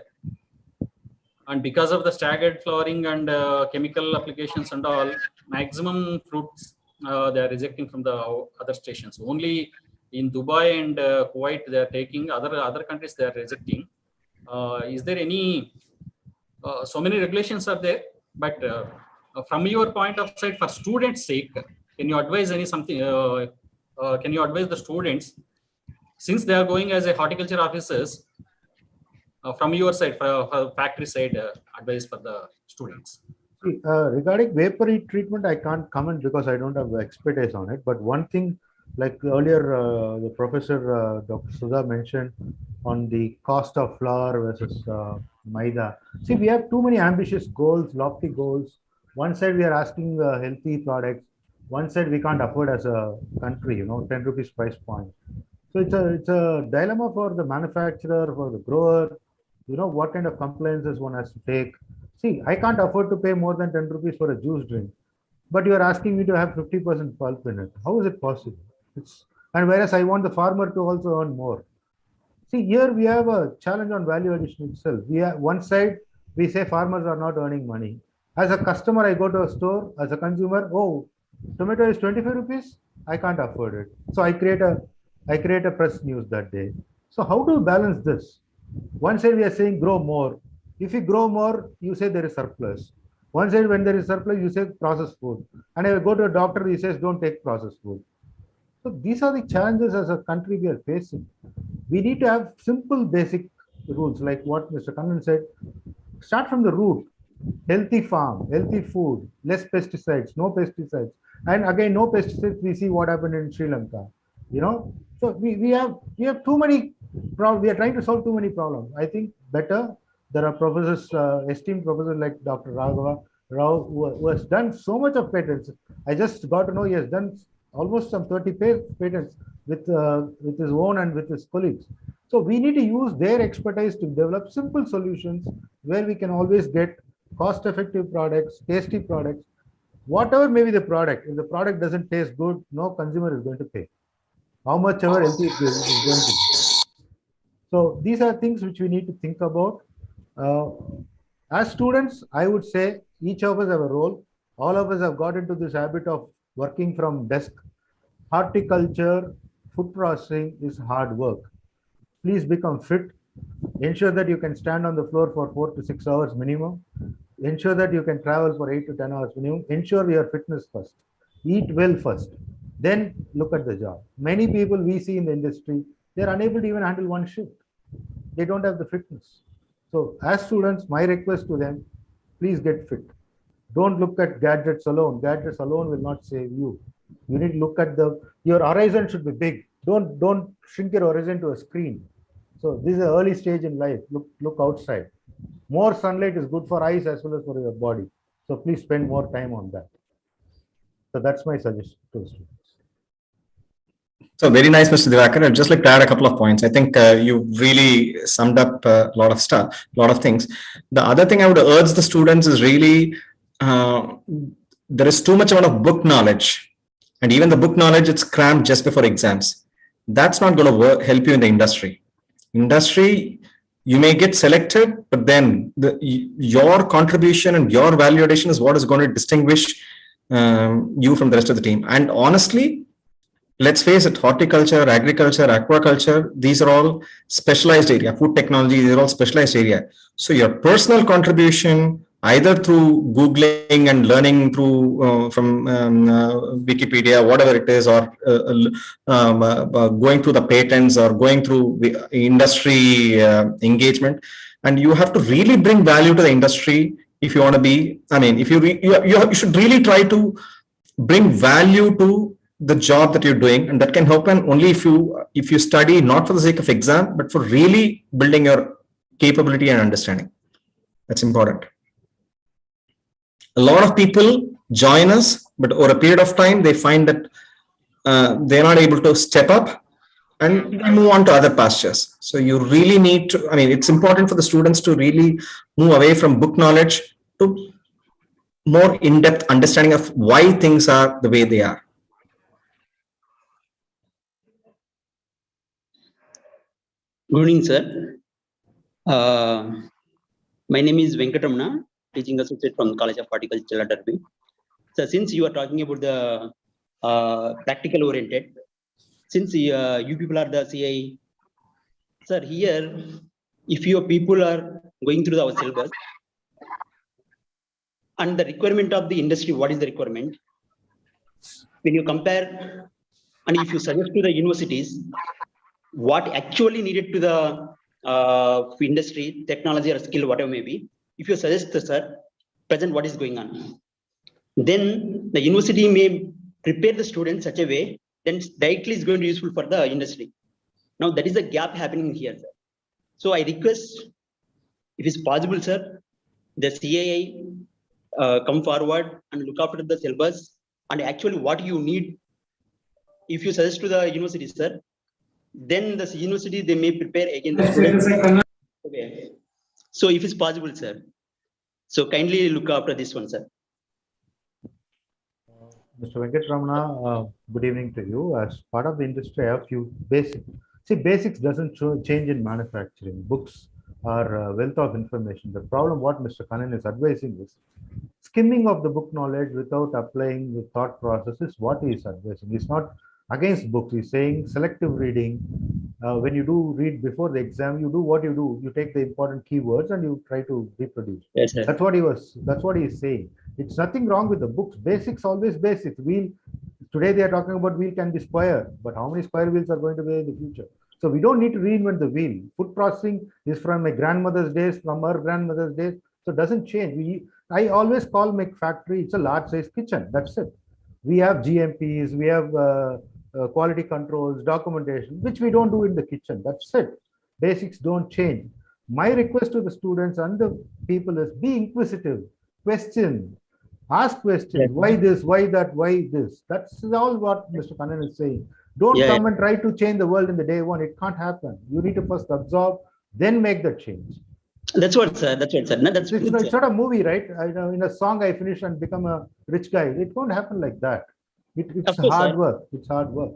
And because of the staggered flowering and chemical applications and all, maximum fruits they are rejecting from the other stations. Only in Dubai and Kuwait they are taking. Other countries they are rejecting. Is there any? So many regulations are there, but from your point of sight, for students' sake, can you advise something? Can you advise the students, since they are going as a horticulture officers, from your side, for factory side, advice for the students? Regarding vapor heat treatment, I can't comment because I don't have expertise on it. But one thing, like earlier, the professor Dr. Sudha mentioned on the cost of flour versus maida. See, we have too many ambitious goals, lofty goals. One side we are asking healthy products. One side we can't afford as a country, 10 rupees price point. So it's a dilemma for the manufacturer, for the grower. What kind of compliances one has to take. See, I can't afford to pay more than 10 rupees for a juice drink, but you are asking me to have 50% pulp in it. How is it possible? And whereas I want the farmer to also earn more. See, here we have a challenge on value addition itself. We have one side, we say farmers are not earning money. As a customer, I go to a store, as a consumer, oh, tomato is 25 rupees. I can't afford it. So I create a press news that day. So how do you balance this? One side we are saying grow more. If you grow more, you say there is surplus. One side when there is surplus, you say processed food. And I go to a doctor, he says don't take processed food. So these are the challenges as a country we are facing. We need to have simple basic rules like what Mr. Kannan said. Start from the root. Healthy farm, healthy food, less pesticides, no pesticides. And again, no pesticides, we see what happened in Sri Lanka. So we have too many problems. We are trying to solve too many problems. I think better there are professors, esteemed professors like Dr. Raghava Rao, who has done so much of patents. I just got to know he has done almost some 30 patents with his own and with his colleagues. So we need to use their expertise to develop simple solutions where we can always get cost-effective products, tasty products, whatever may be the product. If the product doesn't taste good, no consumer is going to pay. How much ever healthy it is going to be. So these are things which we need to think about. As students, I would say each of us have a role. All of us have got into this habit of working from desk. Horticulture, food processing is hard work. Please become fit. Ensure that you can stand on the floor for 4 to 6 hours minimum. Ensure that you can travel for 8 to 10 hours minimum. Ensure your fitness first. Eat well first. Then look at the job. Many people we see in the industry, they're unable to even handle one shift. They don't have the fitness. So as students, my request to them, please get fit. Don't look at gadgets alone. Gadgets alone will not save you. You need to look at your horizon should be big. Don't shrink your horizon to a screen. So this is an early stage in life. Look outside. More sunlight is good for eyes as well as for your body. So please spend more time on that. So that's my suggestion to the students. So very nice, Mr. Divakar. I'd just like to add a couple of points. I think you really summed up a lot of stuff, a lot of things. The other thing I would urge the students is really there is too much amount of book knowledge, and even the book knowledge, it's crammed just before exams. That's not going to help you in the industry. You may get selected, but then your contribution and your value addition is what is going to distinguish you from the rest of the team. And honestly, let's face it, horticulture, agriculture, aquaculture, these are all specialized area. Food technology, these are all specialized area. So your personal contribution, either through Googling and learning through from Wikipedia, whatever it is, or going through the patents or going through the industry engagement. And you have to really bring value to the industry if you want to be, if you should really try to bring value to the job that you're doing, and that can happen only if you study not for the sake of exam, but for really building your capability and understanding. That's important. A lot of people join us, but over a period of time, they find that they're not able to step up and they move on to other pastures. So you really need to, it's important for the students to really move away from book knowledge to more in-depth understanding of why things are the way they are. Good evening, sir. My name is Venkatamana, teaching associate from the College of Horticulture at Derby. So since you are talking about the practical oriented, since you people are the CII, sir, here, if your people are going through our syllabus and the requirement of the industry, what is the requirement? When you compare and if you suggest to the universities, what actually needed to the industry, technology or skill, whatever may be, if you suggest, sir, present what is going on, then the university may prepare the students such a way, then directly is going to be useful for the industry. Now that is a gap happening here, sir. So I request, if it's possible, sir, the CII come forward and look after the syllabus and actually what you need. If you suggest to the university, sir, then the university, they may prepare again the students. Okay. So if it's possible, sir. So kindly look after this one, sir. Mr. Venkatramana, good evening to you. As part of the industry, I have few basics. See, basics doesn't change in manufacturing. Books are a wealth of information. The problem what Mr. Kannan is advising is skimming of the book knowledge without applying the thought process is what he is advising. He's not against books. He's saying selective reading. When you do read before the exam, you do what you do. You take the important keywords and you try to reproduce. Yes, sir. That's what he is saying. It's nothing wrong with the books. Basics, always basics. Wheel. Today they are talking about wheel can be square, but how many square wheels are going to be in the future? So we don't need to reinvent the wheel. Food processing is from my grandmother's days, from her grandmother's days. So it doesn't change. I always call my factory, it's a large size kitchen. That's it. We have GMPs, we have quality controls, documentation, which we don't do in the kitchen. That's it. Basics don't change. My request to the students and the people is be inquisitive, question, ask questions. Yes. Why this, why that, why this? That's all what Mr. Kannan is saying. Don't come and try to change the world in the day one. It can't happen. You need to first absorb, then make the change. That's what, sir. That's what, sir. No, that's it's, it's not a movie, right? In a song, I finish and become a rich guy. It won't happen like that. It's hard work. It's hard work.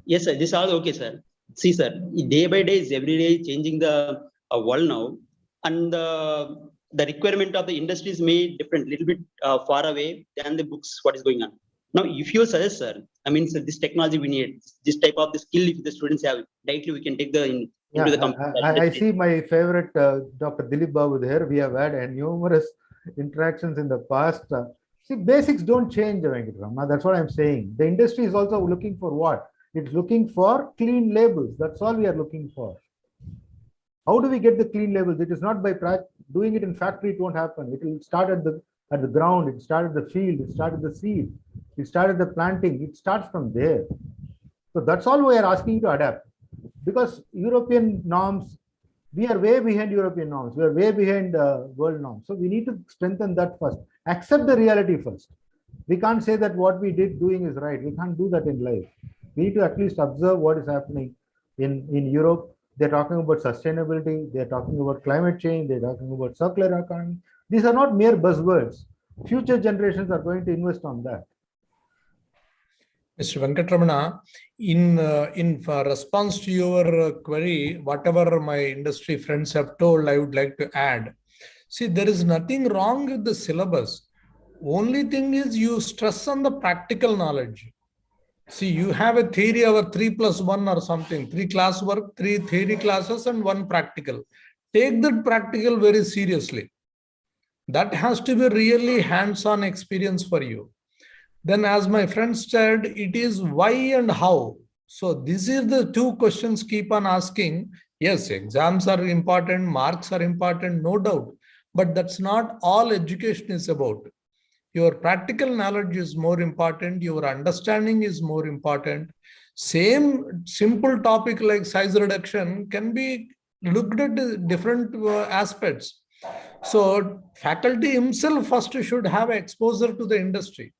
Yes, sir. This is all okay, sir. See, sir. Day by day is every day changing the world now, and the requirement of the industry is made different, little bit far away than the books. What is going on now? If you suggest, sir, I mean, sir, this technology we need, this type of the skill. If the students have, directly we can take the into the company. I see my favorite Dr. Dilip Babu there. We have had numerous interactions in the past. See, basics don't change, Venkatramana. That's what I'm saying. The industry is also looking for what? It's looking for clean labels. That's all we are looking for. How do we get the clean labels? It is not by doing it in factory. It won't happen. It will start at the ground. It started the field. It started the seed. It started the planting. It starts from there. So that's all we are asking you to adapt. Because European norms, we are way behind European norms. We are way behind world norms. So we need to strengthen that first. Accept the reality first. We can't say that what we did doing is right. We can't do that in life. We need to at least observe what is happening in Europe. They're talking about sustainability. They're talking about climate change. They're talking about circular economy. These are not mere buzzwords. Future generations are going to invest on that. Mr. Venkatramana, in response to your query, whatever my industry friends have told, I would like to add. See, there is nothing wrong with the syllabus. Only thing is you stress on the practical knowledge. See, you have a theory of 3+1 or something, 3 class work, 3 theory classes and 1 practical. Take that practical very seriously. That has to be really hands-on experience for you. Then as my friend said, it is why and how. So this is the 2 questions keep on asking. Yes, exams are important, marks are important, no doubt. But that's not all education is about. Your practical knowledge is more important. Your understanding is more important. Same simple topic like size reduction can be looked at different aspects. So faculty himself first should have exposure to the industry.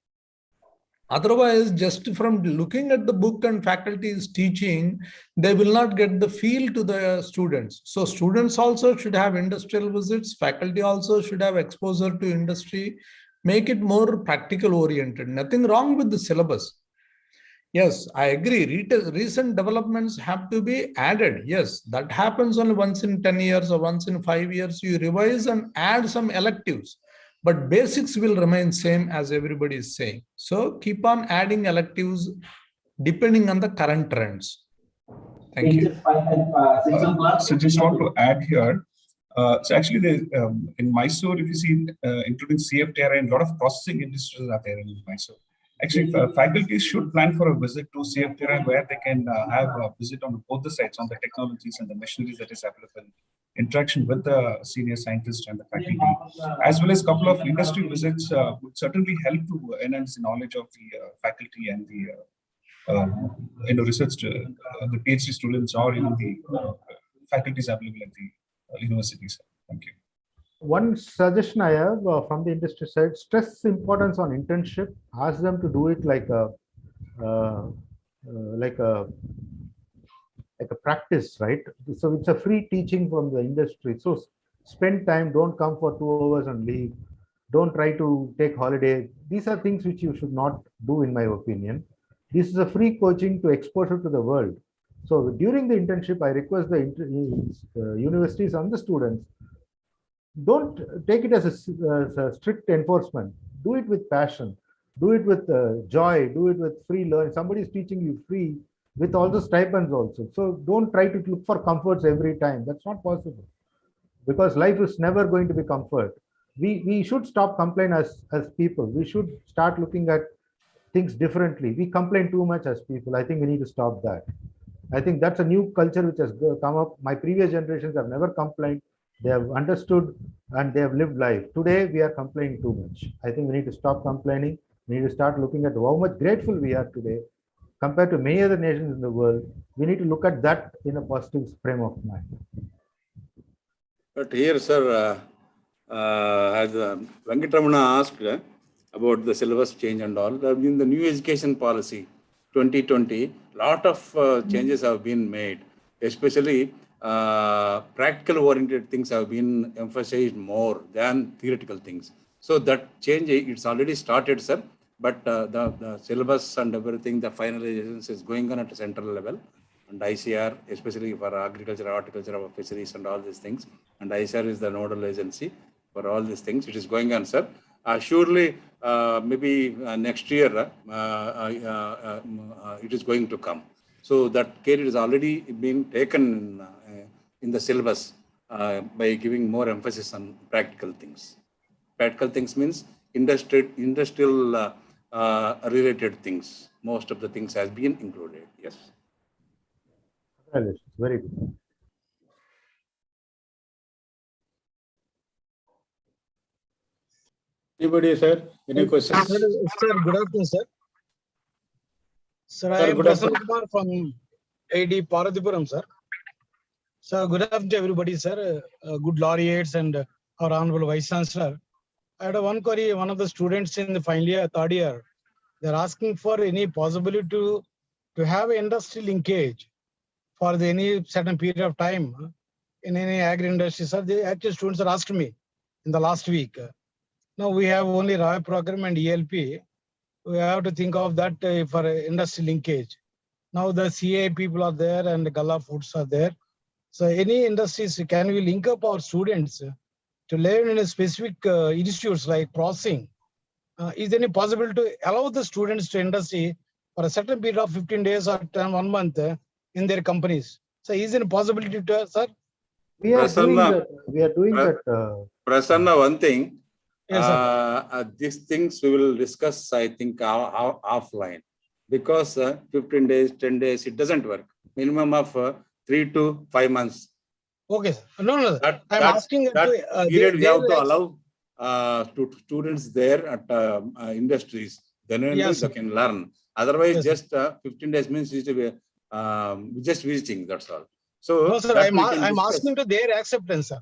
Otherwise, just from looking at the book and faculty is teaching, they will not get the feel to the students. So students also should have industrial visits. Faculty also should have exposure to industry. Make it more practical oriented. Nothing wrong with the syllabus. Yes, I agree. Recent developments have to be added. Yes, that happens only once in 10 years or once in 5 years. You revise and add some electives. But basics will remain same as everybody is saying. So keep on adding electives depending on the current trends. Thank you. So just want to add here. So actually, in Mysore, if you see, including CFTRI, and a lot of processing industries are there in Mysore. Actually, faculty should plan for a visit to CFTRI where they can have a visit on both the sides, on the technologies and the machineries that is available, interaction with the senior scientists and the faculty, as well as a couple of industry visits would certainly help to enhance the knowledge of the faculty and the research, the PhD students or even the faculties available at the universities. Thank you. One suggestion I have from the industry side: stress importance on internship. Ask them to do it like a practice, right? So it's a free teaching from the industry. So spend time, don't come for 2 hours and leave, don't try to take holiday. These are things which you should not do, in my opinion. This is a free coaching to exposure to the world. So during the internship, I request the universities and the students, don't take it as a strict enforcement. Do it with passion. Do it with joy. Do it with free learning. Somebody is teaching you free with all the stipends also. So don't try to look for comforts every time. That's not possible, because life is never going to be comfort. We should stop complaining as people. We should start looking at things differently. We complain too much as people. I think we need to stop that. I think that's a new culture which has come up. My previous generations have never complained. They have understood and they have lived life. Today, we are complaining too much. I think we need to stop complaining. We need to start looking at how much grateful we are today compared to many other nations in the world. We need to look at that in a positive frame of mind. But here, sir, as Venkatramana asked about the syllabus change and all, in the new education policy 2020, lot of changes have been made, especially practical oriented things have been emphasized more than theoretical things. So that change, it's already started, sir, but the syllabus and everything, the finalizations is going on at a central level, and ICR, especially for agriculture, horticulture, fisheries and all these things, and ICR is the nodal agency for all these things. It is going on, sir. Surely, maybe next year, it is going to come. So that care is already being taken in the syllabus by giving more emphasis on practical things. Practical things means industrial related things. Most of the things has been included. Yes. Very good. Anybody, sir? Any questions? Sir, good afternoon, sir. Sir, I am Prasanna Kumar from AD Paradhipuram, sir. So, good afternoon to everybody, sir. Good laureates and our Honorable Vice Chancellor. I had one query. One of the students in the final year, third year, they're asking for any possibility to have industry linkage for any certain period of time in any agri industry, sir. The actual students are asking me in the last week. Now we have only RAW program and ELP. We have to think of that for industry linkage. Now the CII people are there and the Gulf Foods are there. So any industries, can we link up our students to learn in a specific institutes like processing? Is there any possibility to allow the students to industry for a certain period of 15 days or 1 month in their companies? So is there a possibility to, sir? We are doing that. We are doing that. Prasanna, one thing. Yes, these things we will discuss, I think, offline, because 15 days, 10 days, it doesn't work. Minimum of 3 to 5 months. Okay, sir. No. I'm asking that period we have to allow to students there at industries. Then yes, they can learn. Otherwise, yes, just 15 days means just visiting. That's all. So no, sir, I'm asking to their acceptance, sir.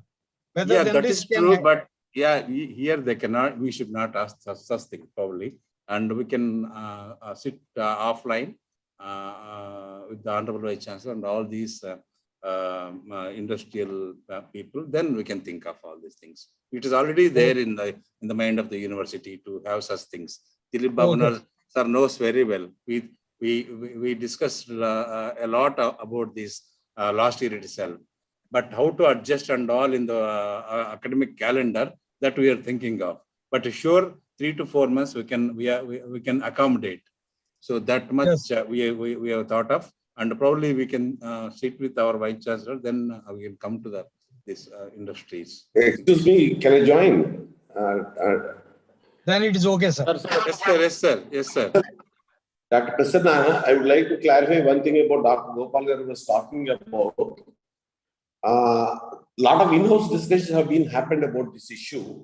Whether yeah, that is true, but yeah, here they cannot. We should not ask such thing probably, and we can sit offline with the Honorable Vice Chancellor and all these industrial people. Then we can think of all these things. It is already there in the mind of the university to have such things. Dilip Bhavanar sir knows very well. We discussed a lot about this last year itself. But how to adjust and all in the academic calendar, that we are thinking of. But sure, 3 to 4 months we can accommodate. So that much yes, we have thought of, and probably we can sit with our Vice Chancellor. Then we can come to these industries. Excuse me, can I join? Then it is okay, sir. Yes, sir. Yes, sir. Yes, sir. Dr. Prasanna, I would like to clarify one thing about Dr. Gopal Garu was talking about. Lot of in-house discussions have been happened about this issue.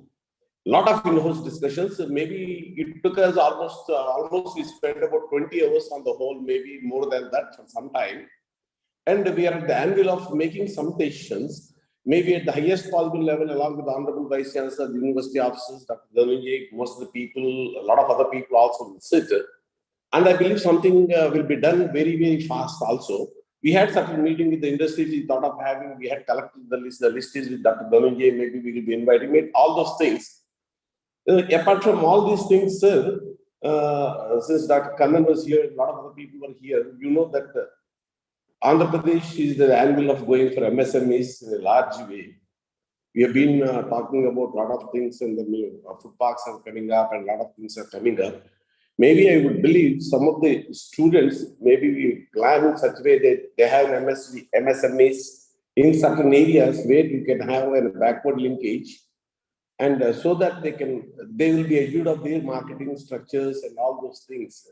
Lot of in-house discussions. Maybe it took us almost we spent about 20 hours on the whole, maybe more than that for some time. And we are at the anvil of making some decisions, maybe at the highest possible level, along with the Honorable Vice Chancellor, the university officers, Dr. Dhananjay, most of the people, a lot of other people also will sit. And I believe something will be done very, very fast also. We had certain meeting with the industry. We thought of having, we had collected the list. The list is with Dr. Dhananjay. Maybe we will be inviting him. All those things. Apart from all these things, sir, since Dr. Kannan was here, a lot of other people were here. You know that Andhra Pradesh is the angle of going for MSMEs in a large way. We have been talking about a lot of things, and the food parks are coming up, and a lot of things are coming up. Maybe I would believe some of the students, maybe we plan in such a way that they have MSMEs in certain areas where you can have a backward linkage, and so that they will be assured of their marketing structures and all those things.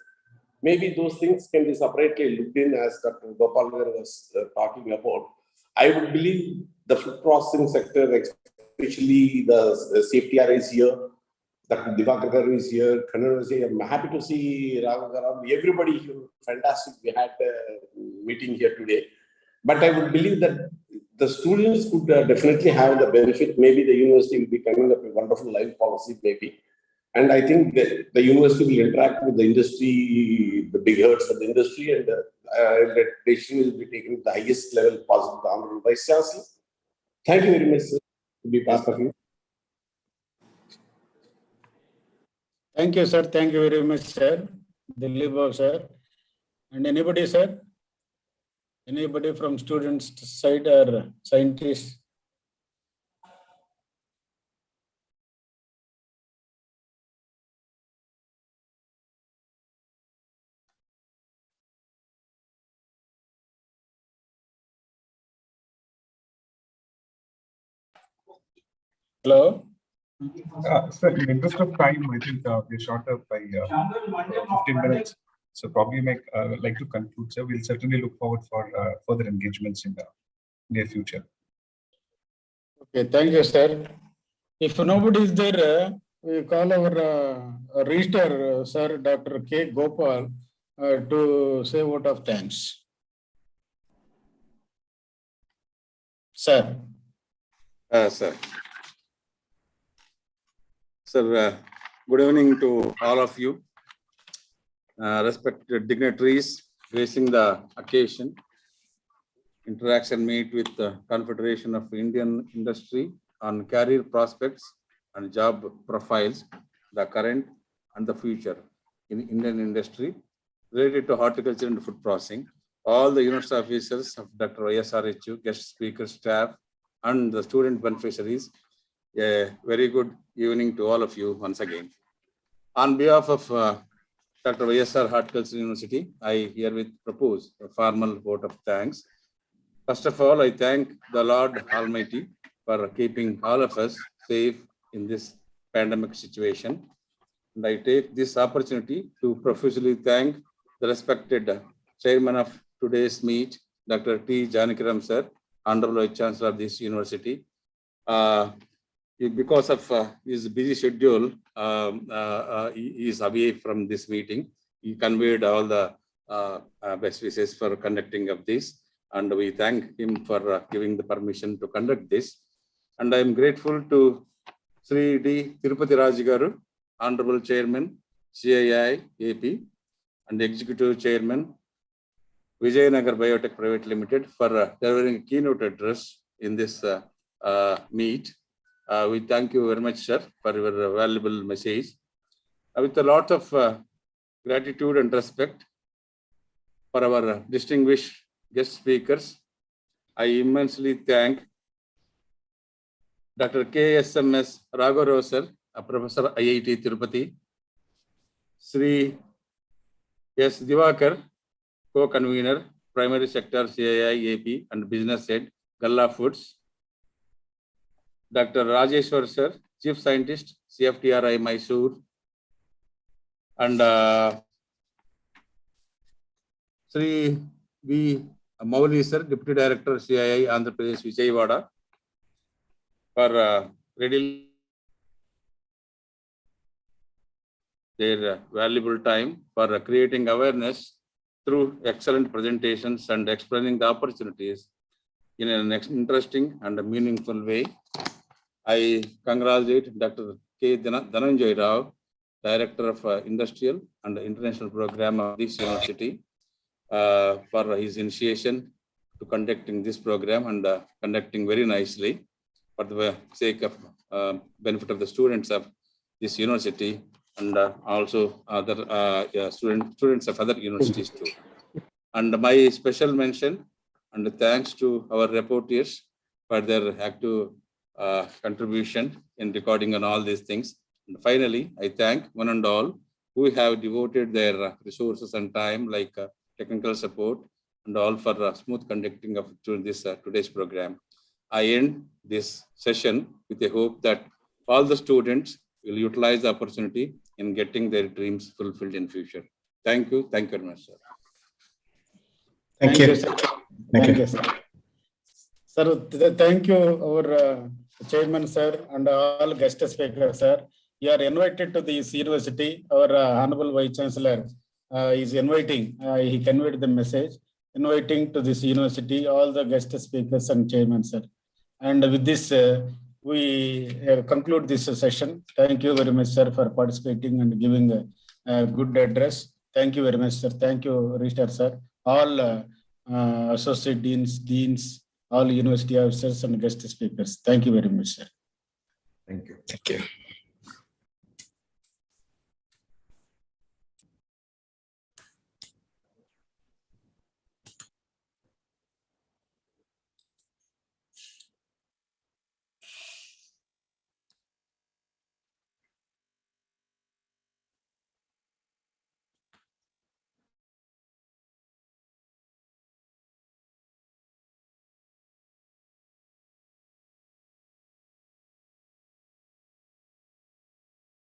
Maybe those things can be separately looked in, as Dr. Gopal was talking about. I would believe the food processing sector, especially the safety is here, Dr. Divakar is here, Kannan is here. I'm happy to see Raghuram, everybody here. Fantastic. We had a meeting here today. But I would believe that the students could definitely have the benefit. Maybe the university will be coming up with a wonderful life policy, maybe. And I think that the university will interact with the industry, the big heads of the industry, and that decision will be taken at the highest level possible, the Honorable Vice Chancellor. Thank you very much, sir, to be part of it. Thank you, sir. Thank you very much, sir. Dilip, sir. And anybody, sir? Anybody from students side or scientists? Hello? Sir, in the interest of time, I think we're short up by 15 minutes. So probably like to conclude, sir. We'll certainly look forward for further engagements in the near future. Okay, thank you, sir. If nobody is there, we call our registrar, sir, Dr. K. Gopal, to say a vote of thanks. Sir. Sir. Sir, good evening to all of you. Respected dignitaries gracing the occasion. Interaction meet with the Confederation of Indian Industry on career prospects and job profiles, the current and the future in Indian industry related to horticulture and food processing. All the university officers of Dr. YSRHU, guest speaker, staff, and the student beneficiaries, a very good evening to all of you once again. On behalf of Dr. YSR Horticulture University, I herewith propose a formal vote of thanks. First of all, I thank the Lord Almighty for keeping all of us safe in this pandemic situation. And I take this opportunity to profusely thank the respected chairman of today's meet, Dr. T. Janakiram sir, Honorable Vice Chancellor of this university. Because of his busy schedule, he is away from this meeting. He conveyed all the best wishes for conducting of this, and we thank him for giving the permission to conduct this. And I am grateful to Sri D. Tirupati Raju Garu, Honorable Chairman, CII AP, and Executive Chairman, Vijayanagar Biotech Private Limited, for delivering a keynote address in this meet. We thank you very much, sir, for your valuable message. With a lot of gratitude and respect for our distinguished guest speakers, I immensely thank Dr. KSMS Raghuram sir, a professor IIT Tirupati, Sri S. Divakar, co-convener, primary sector CII AP and business head, Galla Foods, Dr. Rajeshwar sir, chief scientist, CFTRI Mysore, and Sri V. Mauli sir, deputy director CII Andhra Pradesh Vijayawada, for reading their valuable time for creating awareness through excellent presentations and explaining the opportunities in an interesting and meaningful way. I congratulate Dr. K. Dhananjay Rao, Director of Industrial and International Program of this university, for his initiation to conducting this program and conducting very nicely for the sake of benefit of the students of this university and also other students of other universities too. And my special mention and thanks to our reporters for their active contribution in recording on all these things. And finally, I thank one and all who have devoted their resources and time like technical support and all for smooth conducting of this today's program. I end this session with a hope that all the students will utilize the opportunity in getting their dreams fulfilled in future. Thank you. Thank you very much, sir. Thank you. Sir. Thank you. Sir. Sir, thank you, our chairman, sir, and all guest speakers, sir. You are invited to this university. Our Honorable Vice Chancellor is inviting, he conveyed the message, inviting to this university all the guest speakers and chairman, sir. And with this, we conclude this session. Thank you very much, sir, for participating and giving a good address. Thank you very much, sir. Thank you, Registrar, sir. All associate deans, all university officers and guest speakers. Thank you very much, sir. Thank you. Thank you.